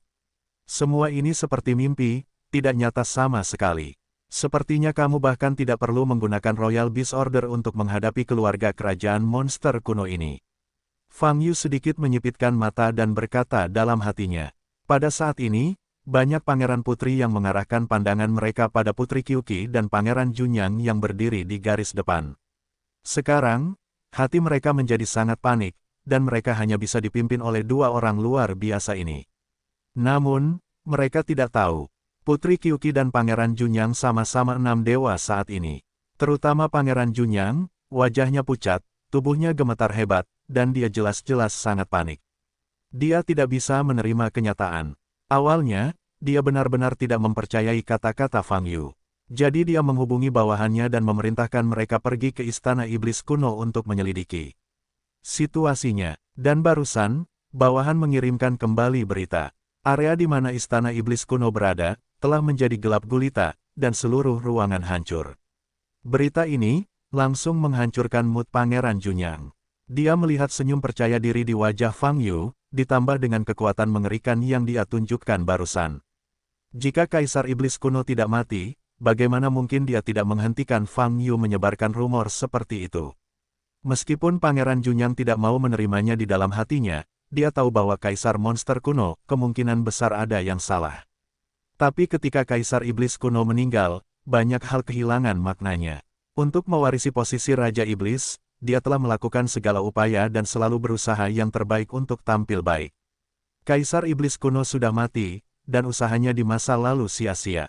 Semua ini seperti mimpi, tidak nyata sama sekali. Sepertinya kamu bahkan tidak perlu menggunakan Royal Beast Order untuk menghadapi keluarga kerajaan monster kuno ini. Fang Yu sedikit menyipitkan mata dan berkata dalam hatinya. Pada saat ini, banyak pangeran putri yang mengarahkan pandangan mereka pada Putri Qiuqi dan Pangeran Junyang yang berdiri di garis depan. Sekarang, hati mereka menjadi sangat panik, dan mereka hanya bisa dipimpin oleh dua orang luar biasa ini. Namun, mereka tidak tahu, Putri Qiuqi dan Pangeran Junyang sama-sama 6 dewa saat ini. Terutama Pangeran Junyang, wajahnya pucat, tubuhnya gemetar hebat, dan dia jelas-jelas sangat panik. Dia tidak bisa menerima kenyataan. Awalnya, dia benar-benar tidak mempercayai kata-kata Fang Yu. Jadi dia menghubungi bawahannya dan memerintahkan mereka pergi ke Istana Iblis Kuno untuk menyelidiki situasinya. Dan barusan, bawahan mengirimkan kembali berita. Area di mana Istana Iblis Kuno berada, telah menjadi gelap gulita, dan seluruh ruangan hancur. Berita ini, langsung menghancurkan mood Pangeran Junyang. Dia melihat senyum percaya diri di wajah Fang Yu, ditambah dengan kekuatan mengerikan yang dia tunjukkan barusan. Jika Kaisar Iblis Kuno tidak mati, bagaimana mungkin dia tidak menghentikan Fang Yu menyebarkan rumor seperti itu? Meskipun Pangeran Junyang tidak mau menerimanya di dalam hatinya, dia tahu bahwa Kaisar Monster Kuno kemungkinan besar ada yang salah. Tapi ketika Kaisar Iblis Kuno meninggal, banyak hal kehilangan maknanya. Untuk mewarisi posisi Raja Iblis, dia telah melakukan segala upaya dan selalu berusaha yang terbaik untuk tampil baik. Kaisar Iblis Kuno sudah mati, dan usahanya di masa lalu sia-sia.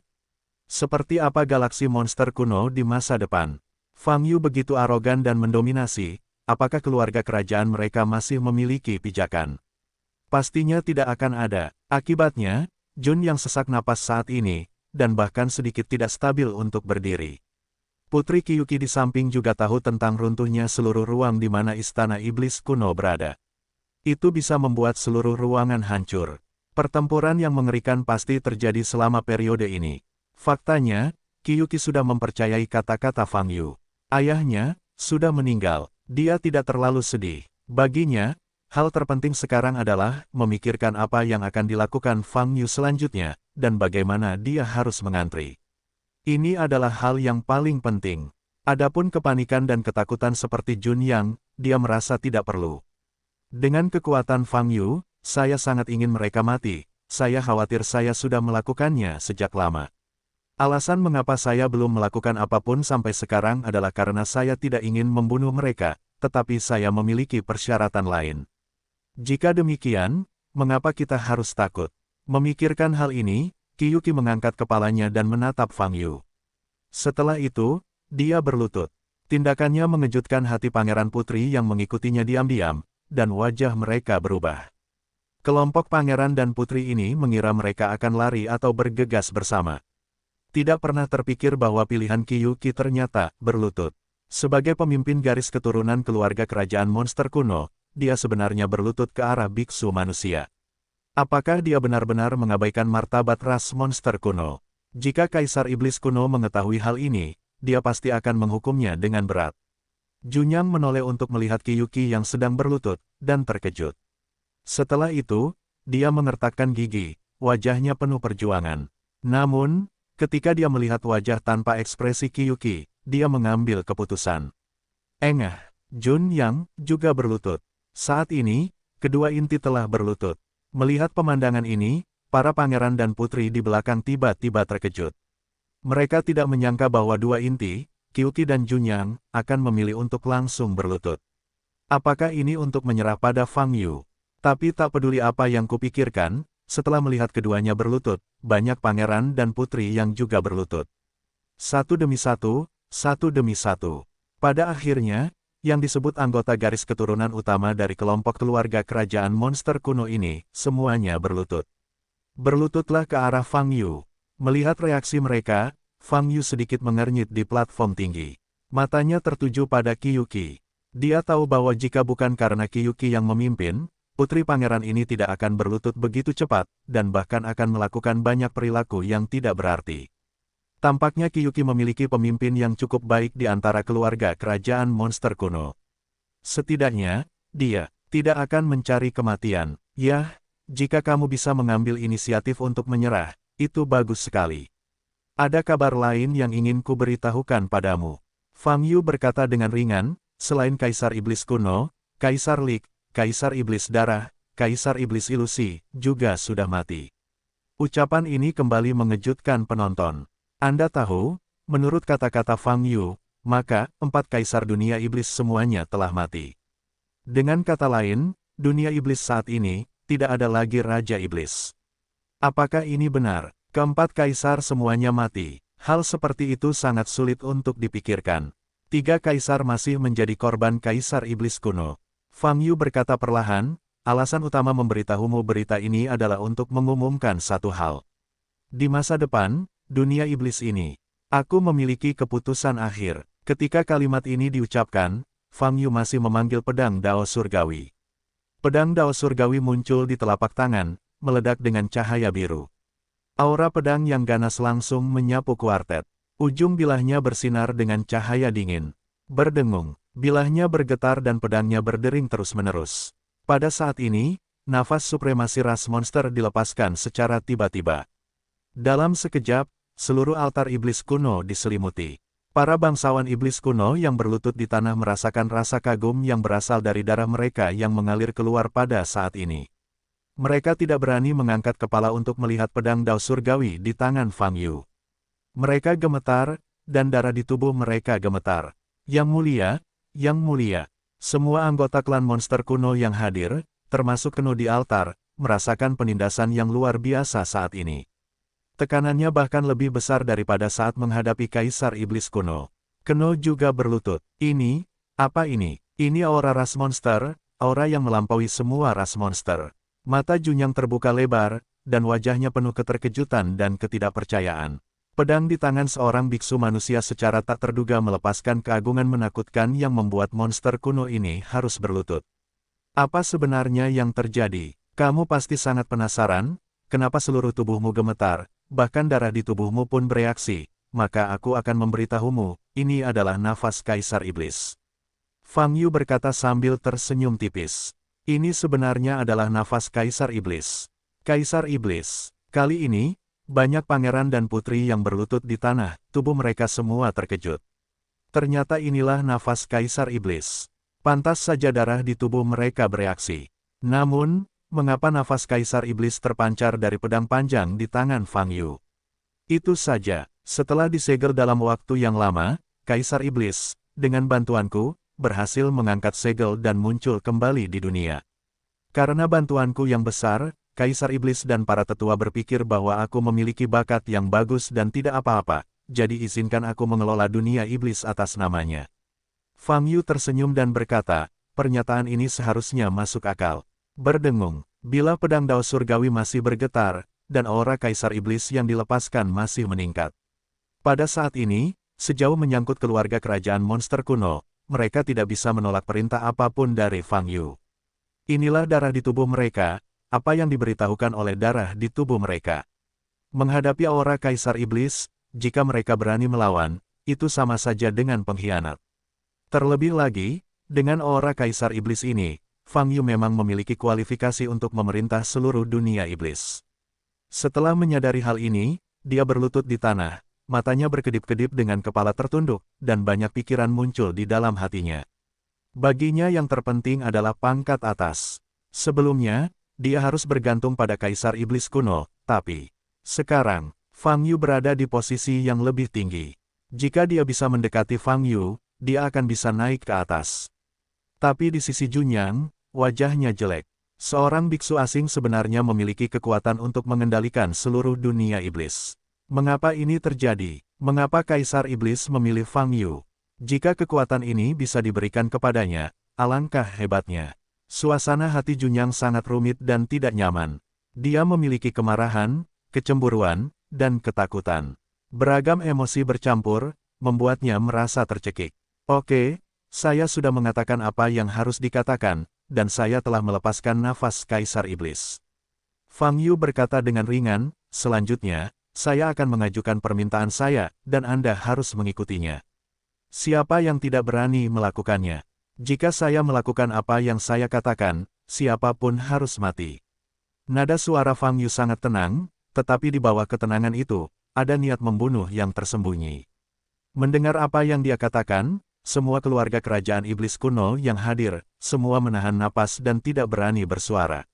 Seperti apa galaksi monster kuno di masa depan? Fang Yu begitu arogan dan mendominasi, apakah keluarga kerajaan mereka masih memiliki pijakan? Pastinya tidak akan ada. Akibatnya, Jun yang sesak napas saat ini, dan bahkan sedikit tidak stabil untuk berdiri. Putri Qiuqi di samping juga tahu tentang runtuhnya seluruh ruang di mana Istana Iblis Kuno berada. Itu bisa membuat seluruh ruangan hancur. Pertempuran yang mengerikan pasti terjadi selama periode ini. Faktanya, Qiuqi sudah mempercayai kata-kata Fang Yu. Ayahnya sudah meninggal. Dia tidak terlalu sedih. Baginya, hal terpenting sekarang adalah memikirkan apa yang akan dilakukan Fang Yu selanjutnya, dan bagaimana dia harus mengantri. Ini adalah hal yang paling penting. Adapun kepanikan dan ketakutan seperti Jun Yang, dia merasa tidak perlu. Dengan kekuatan Fang Yu, saya sangat ingin mereka mati. Saya khawatir saya sudah melakukannya sejak lama. Alasan mengapa saya belum melakukan apapun sampai sekarang adalah karena saya tidak ingin membunuh mereka, tetapi saya memiliki persyaratan lain. Jika demikian, mengapa kita harus takut? Memikirkan hal ini, Qiuqi mengangkat kepalanya dan menatap Fang Yu. Setelah itu, dia berlutut. Tindakannya mengejutkan hati pangeran putri yang mengikutinya diam-diam, dan wajah mereka berubah. Kelompok pangeran dan putri ini mengira mereka akan lari atau bergegas bersama. Tidak pernah terpikir bahwa pilihan Kyuki ternyata berlutut. Sebagai pemimpin garis keturunan keluarga kerajaan monster kuno, dia sebenarnya berlutut ke arah biksu manusia. Apakah dia benar-benar mengabaikan martabat ras monster kuno? Jika Kaisar Iblis kuno mengetahui hal ini, dia pasti akan menghukumnya dengan berat. Junyang menoleh untuk melihat Kyuki yang sedang berlutut, dan terkejut. Setelah itu, dia mengertakkan gigi, wajahnya penuh perjuangan. Namun, ketika dia melihat wajah tanpa ekspresi Kyuki, dia mengambil keputusan. Engah, Junyang juga berlutut. Saat ini, kedua inti telah berlutut. Melihat pemandangan ini, para pangeran dan putri di belakang tiba-tiba terkejut. Mereka tidak menyangka bahwa dua inti, Kyuki dan Junyang, akan memilih untuk langsung berlutut. Apakah ini untuk menyerah pada Fang Yu? Tapi tak peduli apa yang kupikirkan, setelah melihat keduanya berlutut, banyak pangeran dan putri yang juga berlutut. Satu demi satu, satu demi satu. Pada akhirnya, yang disebut anggota garis keturunan utama dari kelompok keluarga kerajaan monster kuno ini, semuanya berlutut. Berlututlah ke arah Fang Yu. Melihat reaksi mereka, Fang Yu sedikit mengernyit di platform tinggi. Matanya tertuju pada Kyuki. Dia tahu bahwa jika bukan karena Kyuki yang memimpin, putri pangeran ini tidak akan berlutut begitu cepat, dan bahkan akan melakukan banyak perilaku yang tidak berarti. Tampaknya Kyuki memiliki pemimpin yang cukup baik di antara keluarga kerajaan monster kuno. Setidaknya, dia tidak akan mencari kematian. Yah, jika kamu bisa mengambil inisiatif untuk menyerah, itu bagus sekali. Ada kabar lain yang ingin ku beritahukan padamu. Fang Yu berkata dengan ringan, selain Kaisar Iblis kuno, Kaisar Lik, Kaisar Iblis darah, Kaisar Iblis ilusi, juga sudah mati. Ucapan ini kembali mengejutkan penonton. Anda tahu, menurut kata-kata Fang Yu, maka 4 Kaisar dunia iblis semuanya telah mati. Dengan kata lain, dunia iblis saat ini, tidak ada lagi Raja Iblis. Apakah ini benar? Keempat kaisar semuanya mati. Hal seperti itu sangat sulit untuk dipikirkan. 3 kaisar masih menjadi korban Kaisar Iblis kuno. Fang Yu berkata perlahan, alasan utama memberitahumu berita ini adalah untuk mengumumkan satu hal. Di masa depan, dunia iblis ini, aku memiliki keputusan akhir. Ketika kalimat ini diucapkan, Fang Yu masih memanggil pedang Dao Surgawi. Pedang Dao Surgawi muncul di telapak tangan, meledak dengan cahaya biru. Aura pedang yang ganas langsung menyapu kuartet. Ujung bilahnya bersinar dengan cahaya dingin. Berdengung, bilahnya bergetar dan pedangnya berdering terus-menerus. Pada saat ini, nafas supremasi ras monster dilepaskan secara tiba-tiba. Dalam sekejap, seluruh altar iblis kuno diselimuti. Para bangsawan iblis kuno yang berlutut di tanah merasakan rasa kagum yang berasal dari darah mereka yang mengalir keluar pada saat ini. Mereka tidak berani mengangkat kepala untuk melihat pedang Dao Surgawi di tangan Fang Yu. Mereka gemetar, dan darah di tubuh mereka gemetar. Yang mulia, semua anggota klan monster kuno yang hadir, termasuk Keno di altar, merasakan penindasan yang luar biasa saat ini. Tekanannya bahkan lebih besar daripada saat menghadapi Kaisar Iblis kuno. Keno juga berlutut. Ini, apa ini? Ini aura ras monster, aura yang melampaui semua ras monster. Mata Junyang terbuka lebar, dan wajahnya penuh keterkejutan dan ketidakpercayaan. Pedang di tangan seorang biksu manusia secara tak terduga melepaskan keagungan menakutkan yang membuat monster kuno ini harus berlutut. Apa sebenarnya yang terjadi? Kamu pasti sangat penasaran, kenapa seluruh tubuhmu gemetar, bahkan darah di tubuhmu pun bereaksi, maka aku akan memberitahumu, ini adalah nafas Kaisar Iblis. Fang Yu berkata sambil tersenyum tipis. Ini sebenarnya adalah nafas Kaisar Iblis. Kaisar Iblis. Kali ini, banyak pangeran dan putri yang berlutut di tanah, tubuh mereka semua terkejut. Ternyata inilah nafas Kaisar Iblis. Pantas saja darah di tubuh mereka bereaksi. Namun, mengapa nafas Kaisar Iblis terpancar dari pedang panjang di tangan Fang Yu? Itu saja, setelah disegel dalam waktu yang lama, Kaisar Iblis, dengan bantuanku, berhasil mengangkat segel dan muncul kembali di dunia. Karena bantuanku yang besar, Kaisar Iblis dan para tetua berpikir bahwa aku memiliki bakat yang bagus dan tidak apa-apa, jadi izinkan aku mengelola dunia iblis atas namanya. Fang Yu tersenyum dan berkata, pernyataan ini seharusnya masuk akal. Berdengung, bila pedang Dao Surgawi masih bergetar, dan aura Kaisar Iblis yang dilepaskan masih meningkat. Pada saat ini, sejauh menyangkut keluarga kerajaan monster kuno, mereka tidak bisa menolak perintah apapun dari Fang Yu. Inilah darah di tubuh mereka, apa yang diberitahukan oleh darah di tubuh mereka. Menghadapi aura Kaisar Iblis, jika mereka berani melawan, itu sama saja dengan pengkhianat. Terlebih lagi, dengan aura Kaisar Iblis ini, Fang Yu memang memiliki kualifikasi untuk memerintah seluruh dunia iblis. Setelah menyadari hal ini, dia berlutut di tanah, matanya berkedip-kedip dengan kepala tertunduk, dan banyak pikiran muncul di dalam hatinya. Baginya yang terpenting adalah pangkat atas. Sebelumnya, dia harus bergantung pada Kaisar Iblis kuno, tapi sekarang, Fang Yu berada di posisi yang lebih tinggi. Jika dia bisa mendekati Fang Yu, dia akan bisa naik ke atas. Tapi di sisi Junyang, wajahnya jelek. Seorang biksu asing sebenarnya memiliki kekuatan untuk mengendalikan seluruh dunia iblis. Mengapa ini terjadi? Mengapa Kaisar Iblis memilih Fang Yu? Jika kekuatan ini bisa diberikan kepadanya, alangkah hebatnya. Suasana hati Junyang sangat rumit dan tidak nyaman. Dia memiliki kemarahan, kecemburuan, dan ketakutan. Beragam emosi bercampur, membuatnya merasa tercekik. Oke, saya sudah mengatakan apa yang harus dikatakan, dan saya telah melepaskan nafas Kaisar Iblis. Fang Yu berkata dengan ringan, selanjutnya, saya akan mengajukan permintaan saya, dan Anda harus mengikutinya. Siapa yang tidak berani melakukannya? Jika saya melakukan apa yang saya katakan, siapapun harus mati. Nada suara Fang Yu sangat tenang, tetapi di bawah ketenangan itu, ada niat membunuh yang tersembunyi. Mendengar apa yang dia katakan, semua keluarga kerajaan iblis kuno yang hadir, semua menahan napas dan tidak berani bersuara.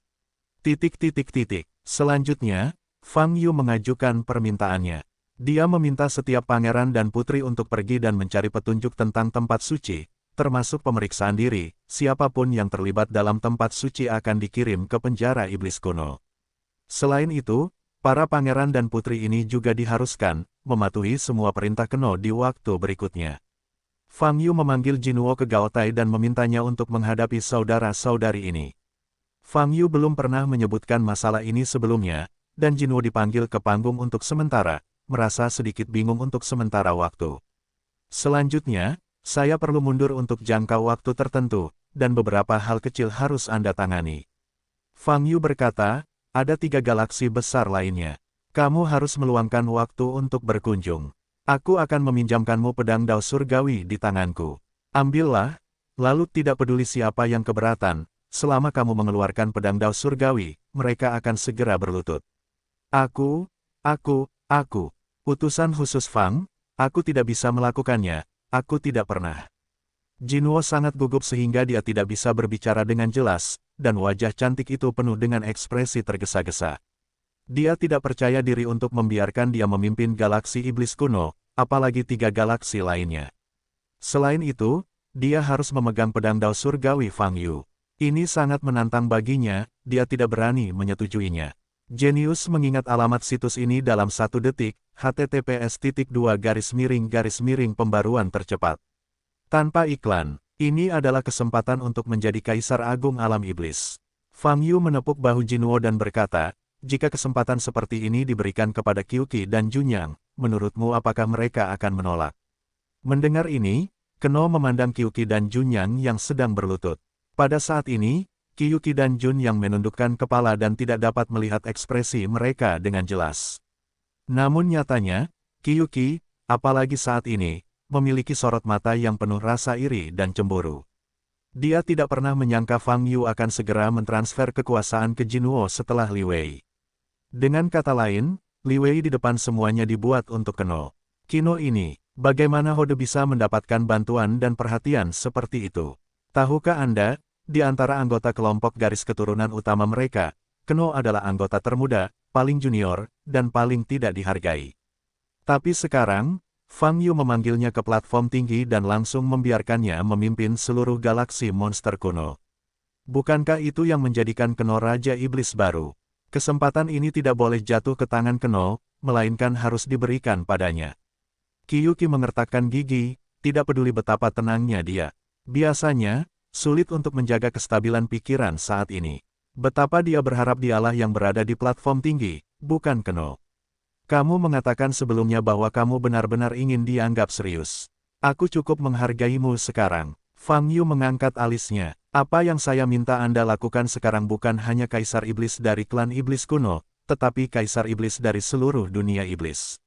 Selanjutnya, Fang Yu mengajukan permintaannya. Dia meminta setiap pangeran dan putri untuk pergi dan mencari petunjuk tentang tempat suci, termasuk pemeriksaan diri. Siapapun yang terlibat dalam tempat suci akan dikirim ke penjara iblis kuno. Selain itu, para pangeran dan putri ini juga diharuskan mematuhi semua perintah Keno di waktu berikutnya. Fang Yu memanggil Jinwo ke Gaotai dan memintanya untuk menghadapi saudara-saudari ini. Fang Yu belum pernah menyebutkan masalah ini sebelumnya, dan Jinwo dipanggil ke panggung untuk sementara, merasa sedikit bingung untuk sementara waktu. Selanjutnya, saya perlu mundur untuk jangka waktu tertentu, dan beberapa hal kecil harus Anda tangani. Fang Yu berkata, ada 3 galaksi besar lainnya. Kamu harus meluangkan waktu untuk berkunjung. Aku akan meminjamkanmu pedang Dao Surgawi di tanganku. Ambillah, lalu tidak peduli siapa yang keberatan, selama kamu mengeluarkan pedang Dao Surgawi, mereka akan segera berlutut. Aku, utusan khusus Fang, aku tidak bisa melakukannya, aku tidak pernah. Jinwo sangat gugup sehingga dia tidak bisa berbicara dengan jelas, dan wajah cantik itu penuh dengan ekspresi tergesa-gesa. Dia tidak percaya diri untuk membiarkan dia memimpin galaksi iblis kuno, apalagi 3 galaksi lainnya. Selain itu, dia harus memegang pedang Dao Surgawi Fang Yu. Ini sangat menantang baginya, dia tidak berani menyetujuinya. Genius mengingat alamat situs ini dalam 1 detik, https://pembaruan tercepat. Tanpa iklan, ini adalah kesempatan untuk menjadi Kaisar Agung Alam Iblis. Fang Yu menepuk bahu Jinwo dan berkata, jika kesempatan seperti ini diberikan kepada Qiuqi dan Junyang, menurutmu apakah mereka akan menolak? Mendengar ini, Keno memandang Qiuqi dan Junyang yang sedang berlutut. Pada saat ini, Qiuqi dan Jun yang menundukkan kepala dan tidak dapat melihat ekspresi mereka dengan jelas. Namun nyatanya, Qiuqi, apalagi saat ini, memiliki sorot mata yang penuh rasa iri dan cemburu. Dia tidak pernah menyangka Fang Yu akan segera mentransfer kekuasaan ke Jinwo setelah Li Wei. Dengan kata lain, Li Wei di depan semuanya dibuat untuk Keno. Kino ini, bagaimana Hode bisa mendapatkan bantuan dan perhatian seperti itu? Tahukah Anda, di antara anggota kelompok garis keturunan utama mereka, Keno adalah anggota termuda, paling junior, dan paling tidak dihargai. Tapi sekarang, Fang Yu memanggilnya ke platform tinggi dan langsung membiarkannya memimpin seluruh galaksi monster kuno. Bukankah itu yang menjadikan Keno Raja Iblis baru? Kesempatan ini tidak boleh jatuh ke tangan Keno, melainkan harus diberikan padanya. Qiuqi mengertakkan gigi, tidak peduli betapa tenangnya dia. Biasanya, sulit untuk menjaga kestabilan pikiran saat ini. Betapa dia berharap dialah yang berada di platform tinggi, bukan Keno. Kamu mengatakan sebelumnya bahwa kamu benar-benar ingin dianggap serius. Aku cukup menghargaimu sekarang. Fang Yu mengangkat alisnya. Apa yang saya minta Anda lakukan sekarang bukan hanya Kaisar Iblis dari klan Iblis kuno, tetapi Kaisar Iblis dari seluruh dunia Iblis.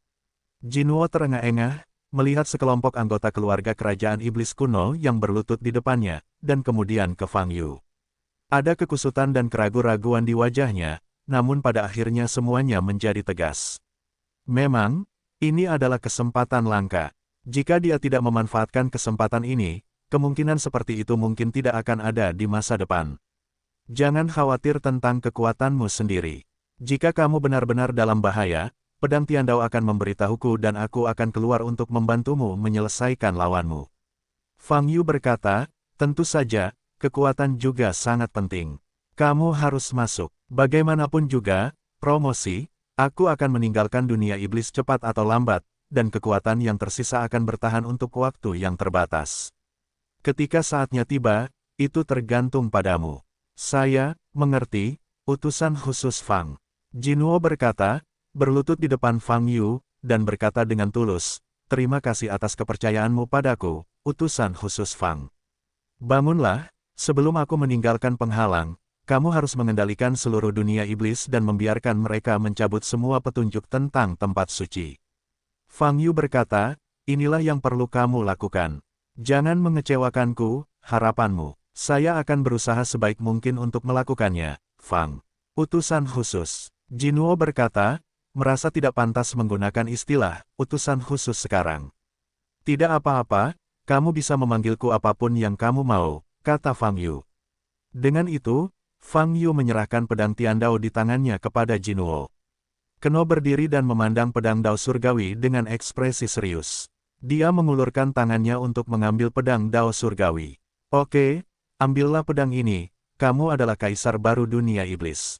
Jinwo terengah-engah, melihat sekelompok anggota keluarga kerajaan Iblis kuno yang berlutut di depannya, dan kemudian ke Fang Yu. Ada kekusutan dan keraguan-raguan di wajahnya, namun pada akhirnya semuanya menjadi tegas. Memang, ini adalah kesempatan langka. Jika dia tidak memanfaatkan kesempatan ini, kemungkinan seperti itu mungkin tidak akan ada di masa depan. Jangan khawatir tentang kekuatanmu sendiri. Jika kamu benar-benar dalam bahaya, pedang Tiandao akan memberitahuku dan aku akan keluar untuk membantumu menyelesaikan lawanmu. Fang Yu berkata, tentu saja, kekuatan juga sangat penting. Kamu harus masuk. Bagaimanapun juga, promosi, aku akan meninggalkan dunia iblis cepat atau lambat, dan kekuatan yang tersisa akan bertahan untuk waktu yang terbatas. Ketika saatnya tiba, itu tergantung padamu. Saya mengerti, utusan khusus Fang. Jinwo berkata, berlutut di depan Fang Yu, dan berkata dengan tulus, terima kasih atas kepercayaanmu padaku, utusan khusus Fang. Bangunlah, sebelum aku meninggalkan penghalang, kamu harus mengendalikan seluruh dunia iblis dan membiarkan mereka mencabut semua petunjuk tentang tempat suci. Fang Yu berkata, inilah yang perlu kamu lakukan. Jangan mengecewakanku, harapanmu. Saya akan berusaha sebaik mungkin untuk melakukannya, Fang. Utusan khusus. Jinwo berkata, merasa tidak pantas menggunakan istilah, utusan khusus sekarang. Tidak apa-apa, kamu bisa memanggilku apapun yang kamu mau, kata Fang Yu. Dengan itu, Fang Yu menyerahkan pedang Tiandao di tangannya kepada Jinwo. Keno berdiri dan memandang pedang Dao Surgawi dengan ekspresi serius. Dia mengulurkan tangannya untuk mengambil pedang Dao Surgawi. Oke, ambillah pedang ini, kamu adalah kaisar baru dunia iblis.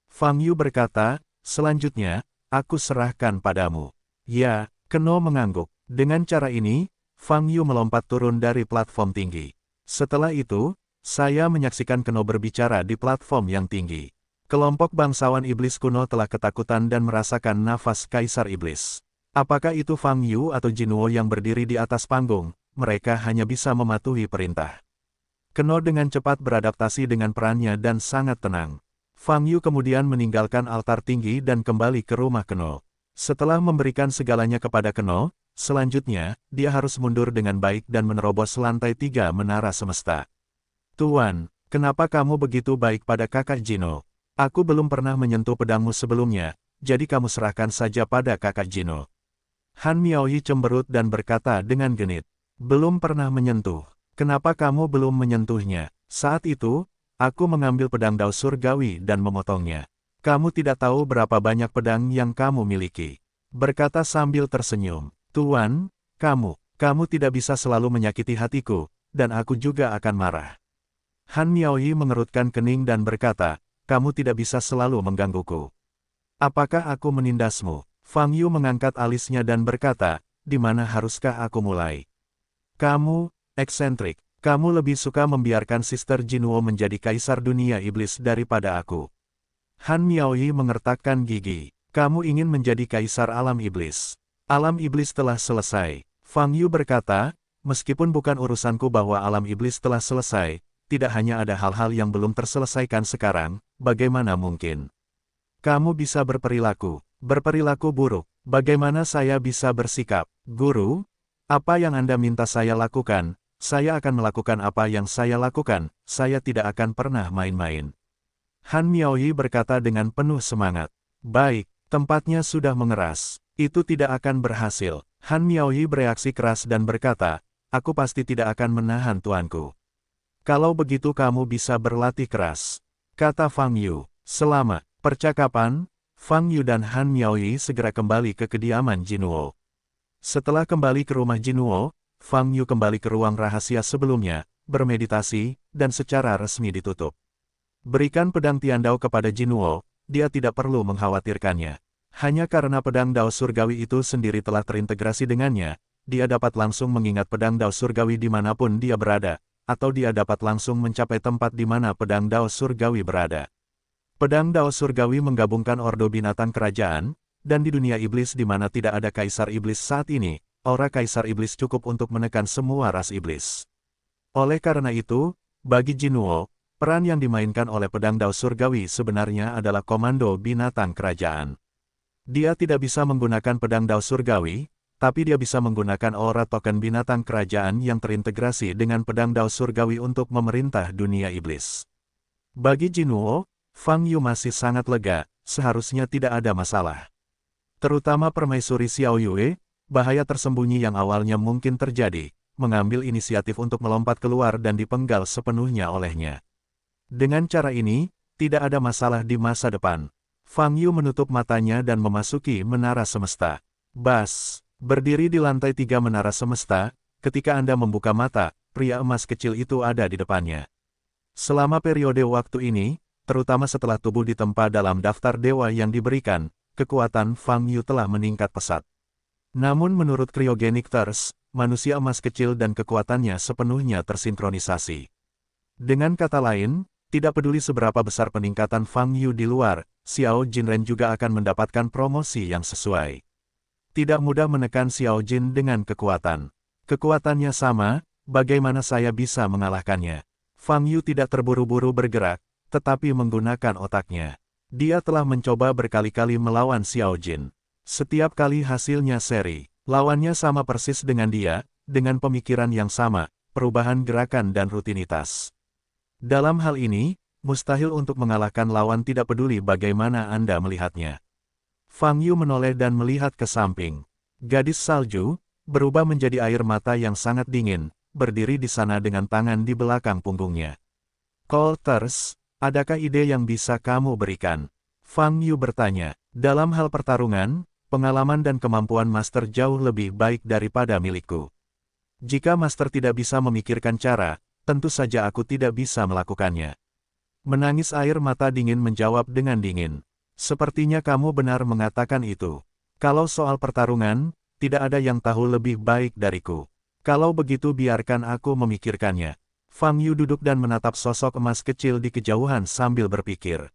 Fang Yu berkata, selanjutnya, aku serahkan padamu. Ya, Keno mengangguk. Dengan cara ini, Fang Yu melompat turun dari platform tinggi. Setelah itu, saya menyaksikan Keno berbicara di platform yang tinggi. Kelompok bangsawan iblis kuno telah ketakutan dan merasakan nafas Kaisar Iblis. Apakah itu Fang Yu atau Jinwo yang berdiri di atas panggung, mereka hanya bisa mematuhi perintah. Keno dengan cepat beradaptasi dengan perannya dan sangat tenang. Fang Yu kemudian meninggalkan altar tinggi dan kembali ke rumah Keno. Setelah memberikan segalanya kepada Keno, selanjutnya, dia harus mundur dengan baik dan menerobos lantai 3 menara semesta. Tuan, kenapa kamu begitu baik pada kakak Jino? Aku belum pernah menyentuh pedangmu sebelumnya, jadi kamu serahkan saja pada kakak Jino. Han Miaoyi cemberut dan berkata dengan genit. Belum pernah menyentuh. Kenapa kamu belum menyentuhnya? Saat itu, aku mengambil pedang Dao Surgawi dan memotongnya. Kamu tidak tahu berapa banyak pedang yang kamu miliki. Berkata sambil tersenyum. Tuan, kamu tidak bisa selalu menyakiti hatiku, dan aku juga akan marah. Han Miaoyi mengerutkan kening dan berkata, kamu tidak bisa selalu menggangguku. Apakah aku menindasmu? Fang Yu mengangkat alisnya dan berkata, di mana haruskah aku mulai? Kamu, eksentrik. Kamu lebih suka membiarkan Sister Jinwo menjadi kaisar dunia iblis daripada aku. Han Miaoyi mengertakkan gigi. Kamu ingin menjadi kaisar alam iblis. Alam iblis telah selesai. Fang Yu berkata, meskipun bukan urusanku bahwa alam iblis telah selesai, tidak hanya ada hal-hal yang belum terselesaikan sekarang, bagaimana mungkin? Kamu bisa berperilaku buruk. Bagaimana saya bisa bersikap? Guru, apa yang Anda minta saya lakukan? Saya akan melakukan apa yang saya lakukan, saya tidak akan pernah main-main. Han Miaoyi berkata dengan penuh semangat. Baik, tempatnya sudah mengeras. Itu tidak akan berhasil. Han Miaoyi bereaksi keras dan berkata, aku pasti tidak akan menahan tuanku. Kalau begitu kamu bisa berlatih keras, kata Fang Yu. Selama percakapan, Fang Yu dan Han Miaoyi segera kembali ke kediaman Jinwo. Setelah kembali ke rumah Jinwo, Fang Yu kembali ke ruang rahasia sebelumnya, bermeditasi, dan secara resmi ditutup. Berikan pedang Tiandao kepada Jinwo, dia tidak perlu mengkhawatirkannya. Hanya karena pedang Dao Surgawi itu sendiri telah terintegrasi dengannya, dia dapat langsung mengingat pedang Dao Surgawi dimanapun dia berada, atau dia dapat langsung mencapai tempat di mana pedang Dao Surgawi berada. Pedang Dao Surgawi menggabungkan ordo binatang kerajaan, dan di dunia iblis di mana tidak ada kaisar iblis saat ini, aura kaisar iblis cukup untuk menekan semua ras iblis. Oleh karena itu, bagi Jinwoo, peran yang dimainkan oleh pedang Dao Surgawi sebenarnya adalah komando binatang kerajaan. Dia tidak bisa menggunakan pedang Dao Surgawi, tapi dia bisa menggunakan aura token binatang kerajaan yang terintegrasi dengan pedang Dao Surgawi untuk memerintah dunia iblis. Bagi Jinwoo, Fang Yu masih sangat lega, seharusnya tidak ada masalah. Terutama permaisuri Xiao Yue, bahaya tersembunyi yang awalnya mungkin terjadi, mengambil inisiatif untuk melompat keluar dan dipenggal sepenuhnya olehnya. Dengan cara ini, tidak ada masalah di masa depan. Fang Yu menutup matanya dan memasuki menara semesta. Bas, berdiri di lantai 3 menara semesta, ketika Anda membuka mata, pria emas kecil itu ada di depannya. Selama periode waktu ini, terutama setelah tubuh ditempa dalam daftar dewa yang diberikan, kekuatan Fang Yu telah meningkat pesat. Namun menurut Cryogenic Thirst, manusia emas kecil dan kekuatannya sepenuhnya tersinkronisasi. Dengan kata lain, tidak peduli seberapa besar peningkatan Fang Yu di luar, Xiao Jinren juga akan mendapatkan promosi yang sesuai. Tidak mudah menekan Xiao Jin dengan kekuatan. Kekuatannya sama, bagaimana saya bisa mengalahkannya? Fang Yu tidak terburu-buru bergerak, tetapi menggunakan otaknya. Dia telah mencoba berkali-kali melawan Xiao Jin. Setiap kali hasilnya seri, lawannya sama persis dengan dia, dengan pemikiran yang sama, perubahan gerakan dan rutinitas. Dalam hal ini, mustahil untuk mengalahkan lawan tidak peduli bagaimana Anda melihatnya. Fang Yu menoleh dan melihat ke samping. Gadis salju, berubah menjadi air mata yang sangat dingin, berdiri di sana dengan tangan di belakang punggungnya. Colters, adakah ide yang bisa kamu berikan? Fang Yu bertanya. Dalam hal pertarungan, pengalaman dan kemampuan Master jauh lebih baik daripada milikku. Jika Master tidak bisa memikirkan cara, tentu saja aku tidak bisa melakukannya. Menangis air mata dingin menjawab dengan dingin. Sepertinya kamu benar mengatakan itu. Kalau soal pertarungan, tidak ada yang tahu lebih baik dariku. Kalau begitu biarkan aku memikirkannya. Fang Yu duduk dan menatap sosok emas kecil di kejauhan sambil berpikir.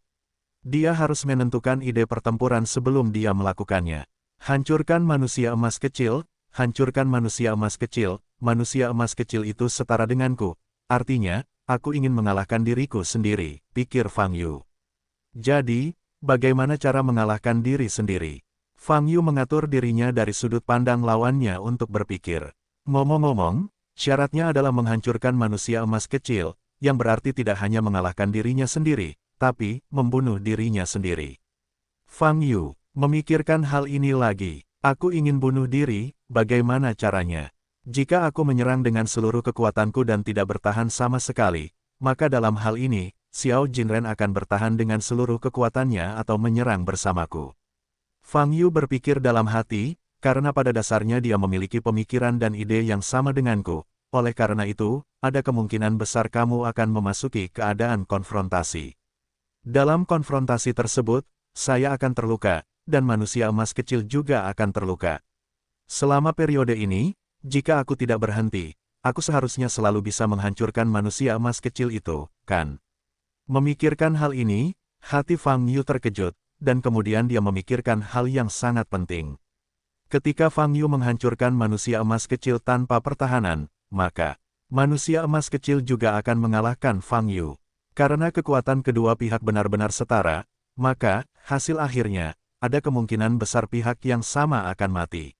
Dia harus menentukan ide pertempuran sebelum dia melakukannya. Hancurkan manusia emas kecil, hancurkan manusia emas kecil, manusia emas kecil itu setara denganku. Artinya, aku ingin mengalahkan diriku sendiri, pikir Fang Yu. Jadi, bagaimana cara mengalahkan diri sendiri? Fang Yu mengatur dirinya dari sudut pandang lawannya untuk berpikir. Ngomong-ngomong, syaratnya adalah menghancurkan manusia emas kecil, yang berarti tidak hanya mengalahkan dirinya sendiri, tapi membunuh dirinya sendiri. Fang Yu memikirkan hal ini lagi. Aku ingin bunuh diri, bagaimana caranya? Jika aku menyerang dengan seluruh kekuatanku dan tidak bertahan sama sekali, maka dalam hal ini, Xiao Jinren akan bertahan dengan seluruh kekuatannya atau menyerang bersamaku. Fang Yu berpikir dalam hati, karena pada dasarnya dia memiliki pemikiran dan ide yang sama denganku. Oleh karena itu, ada kemungkinan besar kamu akan memasuki keadaan konfrontasi. Dalam konfrontasi tersebut, saya akan terluka, dan manusia emas kecil juga akan terluka. Selama periode ini, jika aku tidak berhenti, aku seharusnya selalu bisa menghancurkan manusia emas kecil itu, kan? Memikirkan hal ini, hati Fang Yu terkejut, dan kemudian dia memikirkan hal yang sangat penting. Ketika Fang Yu menghancurkan manusia emas kecil tanpa pertahanan, maka manusia emas kecil juga akan mengalahkan Fang Yu. Karena kekuatan kedua pihak benar-benar setara, maka hasil akhirnya ada kemungkinan besar pihak yang sama akan mati.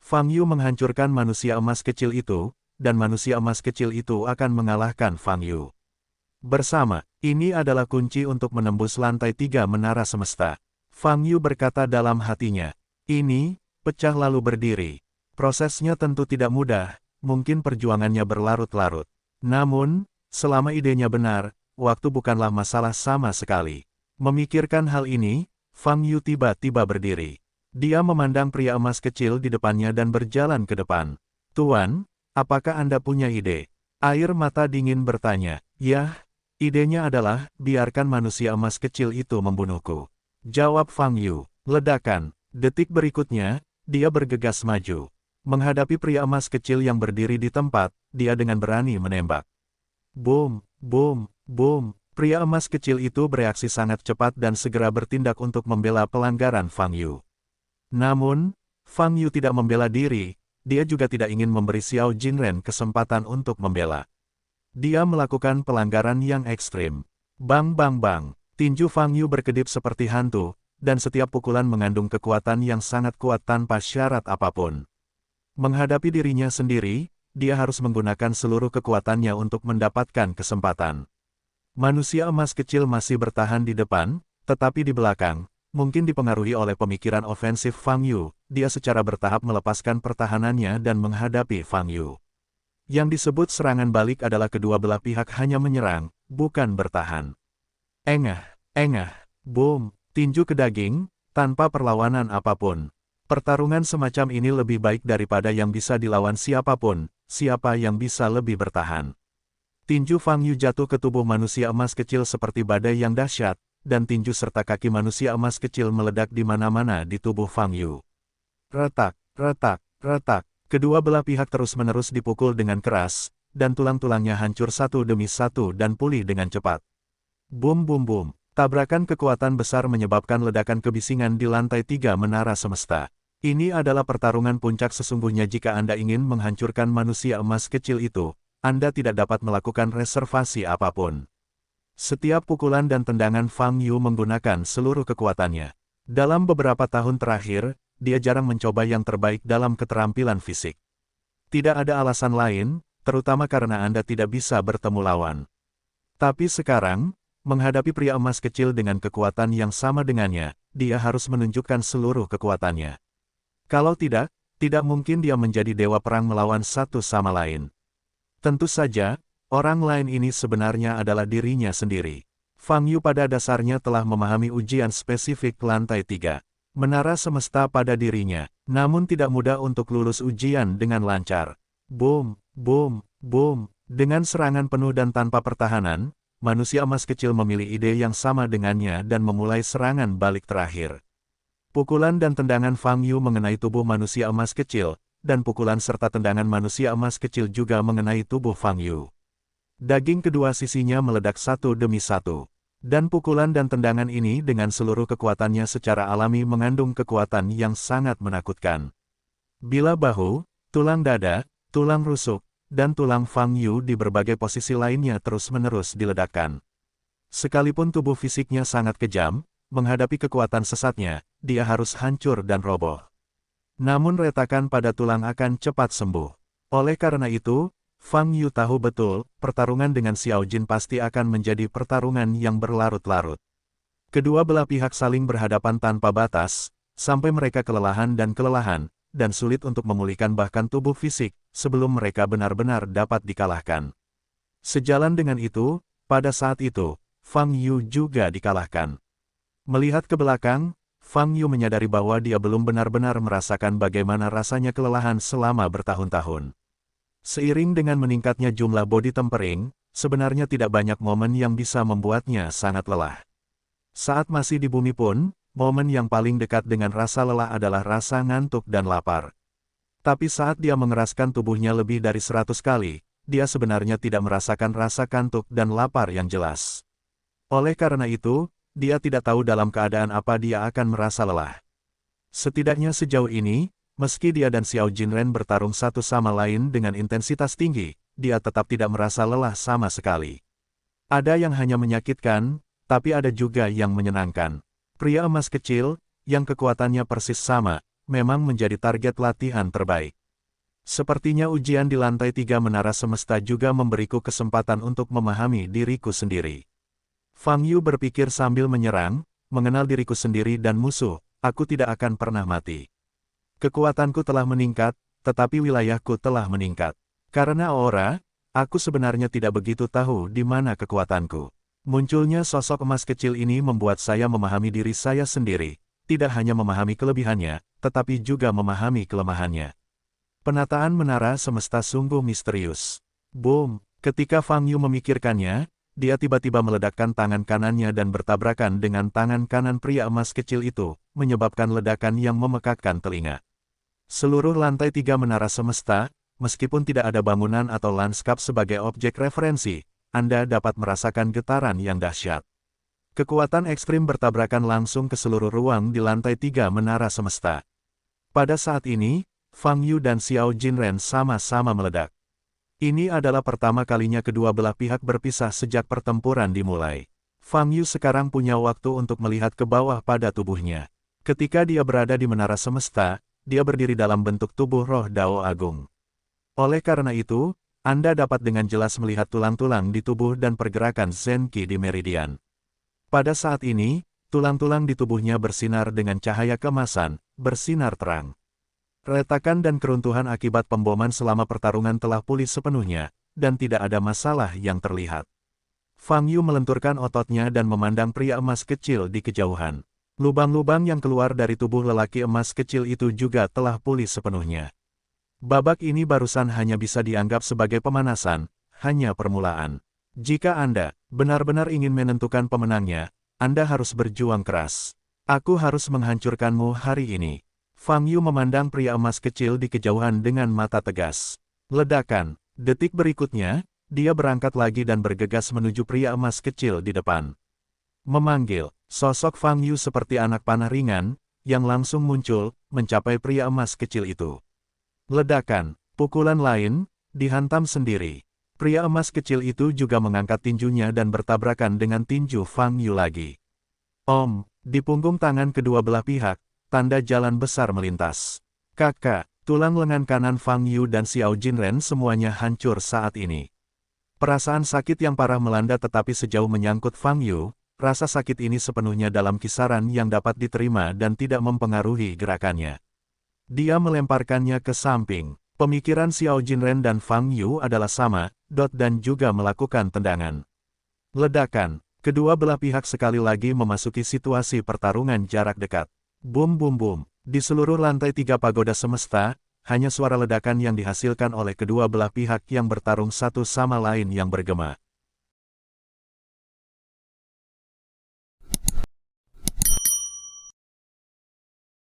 Fang Yu menghancurkan manusia emas kecil itu, dan manusia emas kecil itu akan mengalahkan Fang Yu. Bersama, ini adalah kunci untuk menembus lantai 3 menara semesta. Fang Yu berkata dalam hatinya. Ini pecah lalu berdiri. Prosesnya tentu tidak mudah, mungkin perjuangannya berlarut-larut. Namun, selama idenya benar, waktu bukanlah masalah sama sekali. Memikirkan hal ini, Fang Yu tiba-tiba berdiri. Dia memandang pria emas kecil di depannya dan berjalan ke depan. Tuan, apakah Anda punya ide? Air mata dingin bertanya. Yah, idenya adalah, biarkan manusia emas kecil itu membunuhku. Jawab Fang Yu. Ledakan. Detik berikutnya, dia bergegas maju. Menghadapi pria emas kecil yang berdiri di tempat, dia dengan berani menembak. Boom, boom, boom. Pria emas kecil itu bereaksi sangat cepat dan segera bertindak untuk membela pelanggaran Fang Yu. Namun, Fang Yu tidak membela diri, dia juga tidak ingin memberi Xiao Jinren kesempatan untuk membela. Dia melakukan pelanggaran yang ekstrim. Bang bang bang, tinju Fang Yu berkedip seperti hantu, dan setiap pukulan mengandung kekuatan yang sangat kuat tanpa syarat apapun. Menghadapi dirinya sendiri, dia harus menggunakan seluruh kekuatannya untuk mendapatkan kesempatan. Manusia emas kecil masih bertahan di depan, tetapi di belakang, mungkin dipengaruhi oleh pemikiran ofensif Fang Yu, dia secara bertahap melepaskan pertahanannya dan menghadapi Fang Yu. Yang disebut serangan balik adalah kedua belah pihak hanya menyerang, bukan bertahan. Engah, boom, tinju ke daging, tanpa perlawanan apapun. Pertarungan semacam ini lebih baik daripada yang bisa dilawan siapapun, siapa yang bisa lebih bertahan. Tinju Fang Yu jatuh ke tubuh manusia emas kecil seperti badai yang dahsyat, dan tinju serta kaki manusia emas kecil meledak di mana-mana di tubuh Fang Yu. Retak, retak, retak, kedua belah pihak terus-menerus dipukul dengan keras, dan tulang-tulangnya hancur satu demi satu dan pulih dengan cepat. Boom boom boom, tabrakan kekuatan besar menyebabkan ledakan kebisingan di lantai 3 menara semesta. Ini adalah pertarungan puncak sesungguhnya jika Anda ingin menghancurkan manusia emas kecil itu, Anda tidak dapat melakukan reservasi apapun. Setiap pukulan dan tendangan Fang Yu menggunakan seluruh kekuatannya. Dalam beberapa tahun terakhir, dia jarang mencoba yang terbaik dalam keterampilan fisik. Tidak ada alasan lain, terutama karena Anda tidak bisa bertemu lawan. Tapi sekarang, menghadapi pria emas kecil dengan kekuatan yang sama dengannya, dia harus menunjukkan seluruh kekuatannya. Kalau tidak mungkin dia menjadi dewa perang melawan satu sama lain. Tentu saja, orang lain ini sebenarnya adalah dirinya sendiri. Fang Yu pada dasarnya telah memahami ujian spesifik lantai 3. Menara semesta pada dirinya, namun tidak mudah untuk lulus ujian dengan lancar. Boom, boom, boom. Dengan serangan penuh dan tanpa pertahanan, manusia emas kecil memilih ide yang sama dengannya dan memulai serangan balik terakhir. Pukulan dan tendangan Fang Yu mengenai tubuh manusia emas kecil, dan pukulan serta tendangan manusia emas kecil juga mengenai tubuh Fang Yu. Daging kedua sisinya meledak satu demi satu. Dan pukulan dan tendangan ini dengan seluruh kekuatannya secara alami mengandung kekuatan yang sangat menakutkan. Bila bahu, tulang dada, tulang rusuk, dan tulang Fang Yu di berbagai posisi lainnya terus-menerus diledakkan. Sekalipun tubuh fisiknya sangat kejam, menghadapi kekuatan sesatnya, dia harus hancur dan roboh. Namun retakan pada tulang akan cepat sembuh. Oleh karena itu, Fang Yu tahu betul, pertarungan dengan Xiao Jin pasti akan menjadi pertarungan yang berlarut-larut. Kedua belah pihak saling berhadapan tanpa batas, sampai mereka kelelahan, dan sulit untuk memulihkan bahkan tubuh fisik, sebelum mereka benar-benar dapat dikalahkan. Sejalan dengan itu, pada saat itu, Fang Yu juga dikalahkan. Melihat ke belakang, Fang Yu menyadari bahwa dia belum benar-benar merasakan bagaimana rasanya kelelahan selama bertahun-tahun. Seiring dengan meningkatnya jumlah body tempering, sebenarnya tidak banyak momen yang bisa membuatnya sangat lelah. Saat masih di bumi pun, momen yang paling dekat dengan rasa lelah adalah rasa ngantuk dan lapar. Tapi saat dia mengeraskan tubuhnya lebih dari 100 kali, dia sebenarnya tidak merasakan rasa kantuk dan lapar yang jelas. Oleh karena itu, dia tidak tahu dalam keadaan apa dia akan merasa lelah. Setidaknya sejauh ini, meski dia dan Xiao Jinren bertarung satu sama lain dengan intensitas tinggi, dia tetap tidak merasa lelah sama sekali. Ada yang hanya menyakitkan, tapi ada juga yang menyenangkan. Pria emas kecil, yang kekuatannya persis sama, memang menjadi target latihan terbaik. Sepertinya ujian di lantai 3 menara semesta juga memberiku kesempatan untuk memahami diriku sendiri. Fang Yu berpikir sambil menyerang, mengenal diriku sendiri dan musuh, aku tidak akan pernah mati. Kekuatanku telah meningkat, tetapi wilayahku telah meningkat. Karena aura, aku sebenarnya tidak begitu tahu di mana kekuatanku. Munculnya sosok emas kecil ini membuat saya memahami diri saya sendiri, tidak hanya memahami kelebihannya, tetapi juga memahami kelemahannya. Penataan menara semesta sungguh misterius. Boom! Ketika Fang Yu memikirkannya, dia tiba-tiba meledakkan tangan kanannya dan bertabrakan dengan tangan kanan pria emas kecil itu, menyebabkan ledakan yang memekakkan telinga. Seluruh lantai 3 menara semesta, meskipun tidak ada bangunan atau lanskap sebagai objek referensi, Anda dapat merasakan getaran yang dahsyat. Kekuatan ekstrim bertabrakan langsung ke seluruh ruang di lantai 3 menara semesta. Pada saat ini, Fang Yu dan Xiao Jinren sama-sama meledak. Ini adalah pertama kalinya kedua belah pihak berpisah sejak pertempuran dimulai. Fang Yu sekarang punya waktu untuk melihat ke bawah pada tubuhnya. Ketika dia berada di menara semesta, dia berdiri dalam bentuk tubuh roh Dao Agung. Oleh karena itu, Anda dapat dengan jelas melihat tulang-tulang di tubuh dan pergerakan Zen Qi di meridian. Pada saat ini, tulang-tulang di tubuhnya bersinar dengan cahaya keemasan, bersinar terang. Retakan dan keruntuhan akibat pemboman selama pertarungan telah pulih sepenuhnya, dan tidak ada masalah yang terlihat. Fang Yu melenturkan ototnya dan memandang pria emas kecil di kejauhan. Lubang-lubang yang keluar dari tubuh lelaki emas kecil itu juga telah pulih sepenuhnya. Babak ini barusan hanya bisa dianggap sebagai pemanasan, hanya permulaan. Jika Anda benar-benar ingin menentukan pemenangnya, Anda harus berjuang keras. Aku harus menghancurkanmu hari ini. Fang Yu memandang pria emas kecil di kejauhan dengan mata tegas. Ledakan. Detik berikutnya, dia berangkat lagi dan bergegas menuju pria emas kecil di depan. Memanggil. Sosok Fang Yu seperti anak panah ringan, yang langsung muncul, mencapai pria emas kecil itu. Ledakan, pukulan lain, dihantam sendiri. Pria emas kecil itu juga mengangkat tinjunya dan bertabrakan dengan tinju Fang Yu lagi. Om, di punggung tangan kedua belah pihak, tanda jalan besar melintas. Kakak, tulang lengan kanan Fang Yu dan Xiao Jinren semuanya hancur saat ini. Perasaan sakit yang parah melanda tetapi sejauh menyangkut Fang Yu, rasa sakit ini sepenuhnya dalam kisaran yang dapat diterima dan tidak mempengaruhi gerakannya. Dia melemparkannya ke samping. Pemikiran Xiao Jinren dan Fang Yu adalah sama, dan juga melakukan tendangan. Ledakan. Kedua belah pihak sekali lagi memasuki situasi pertarungan jarak dekat. Bum bum bum. Di seluruh lantai 3 pagoda semesta, hanya suara ledakan yang dihasilkan oleh kedua belah pihak yang bertarung satu sama lain yang bergema.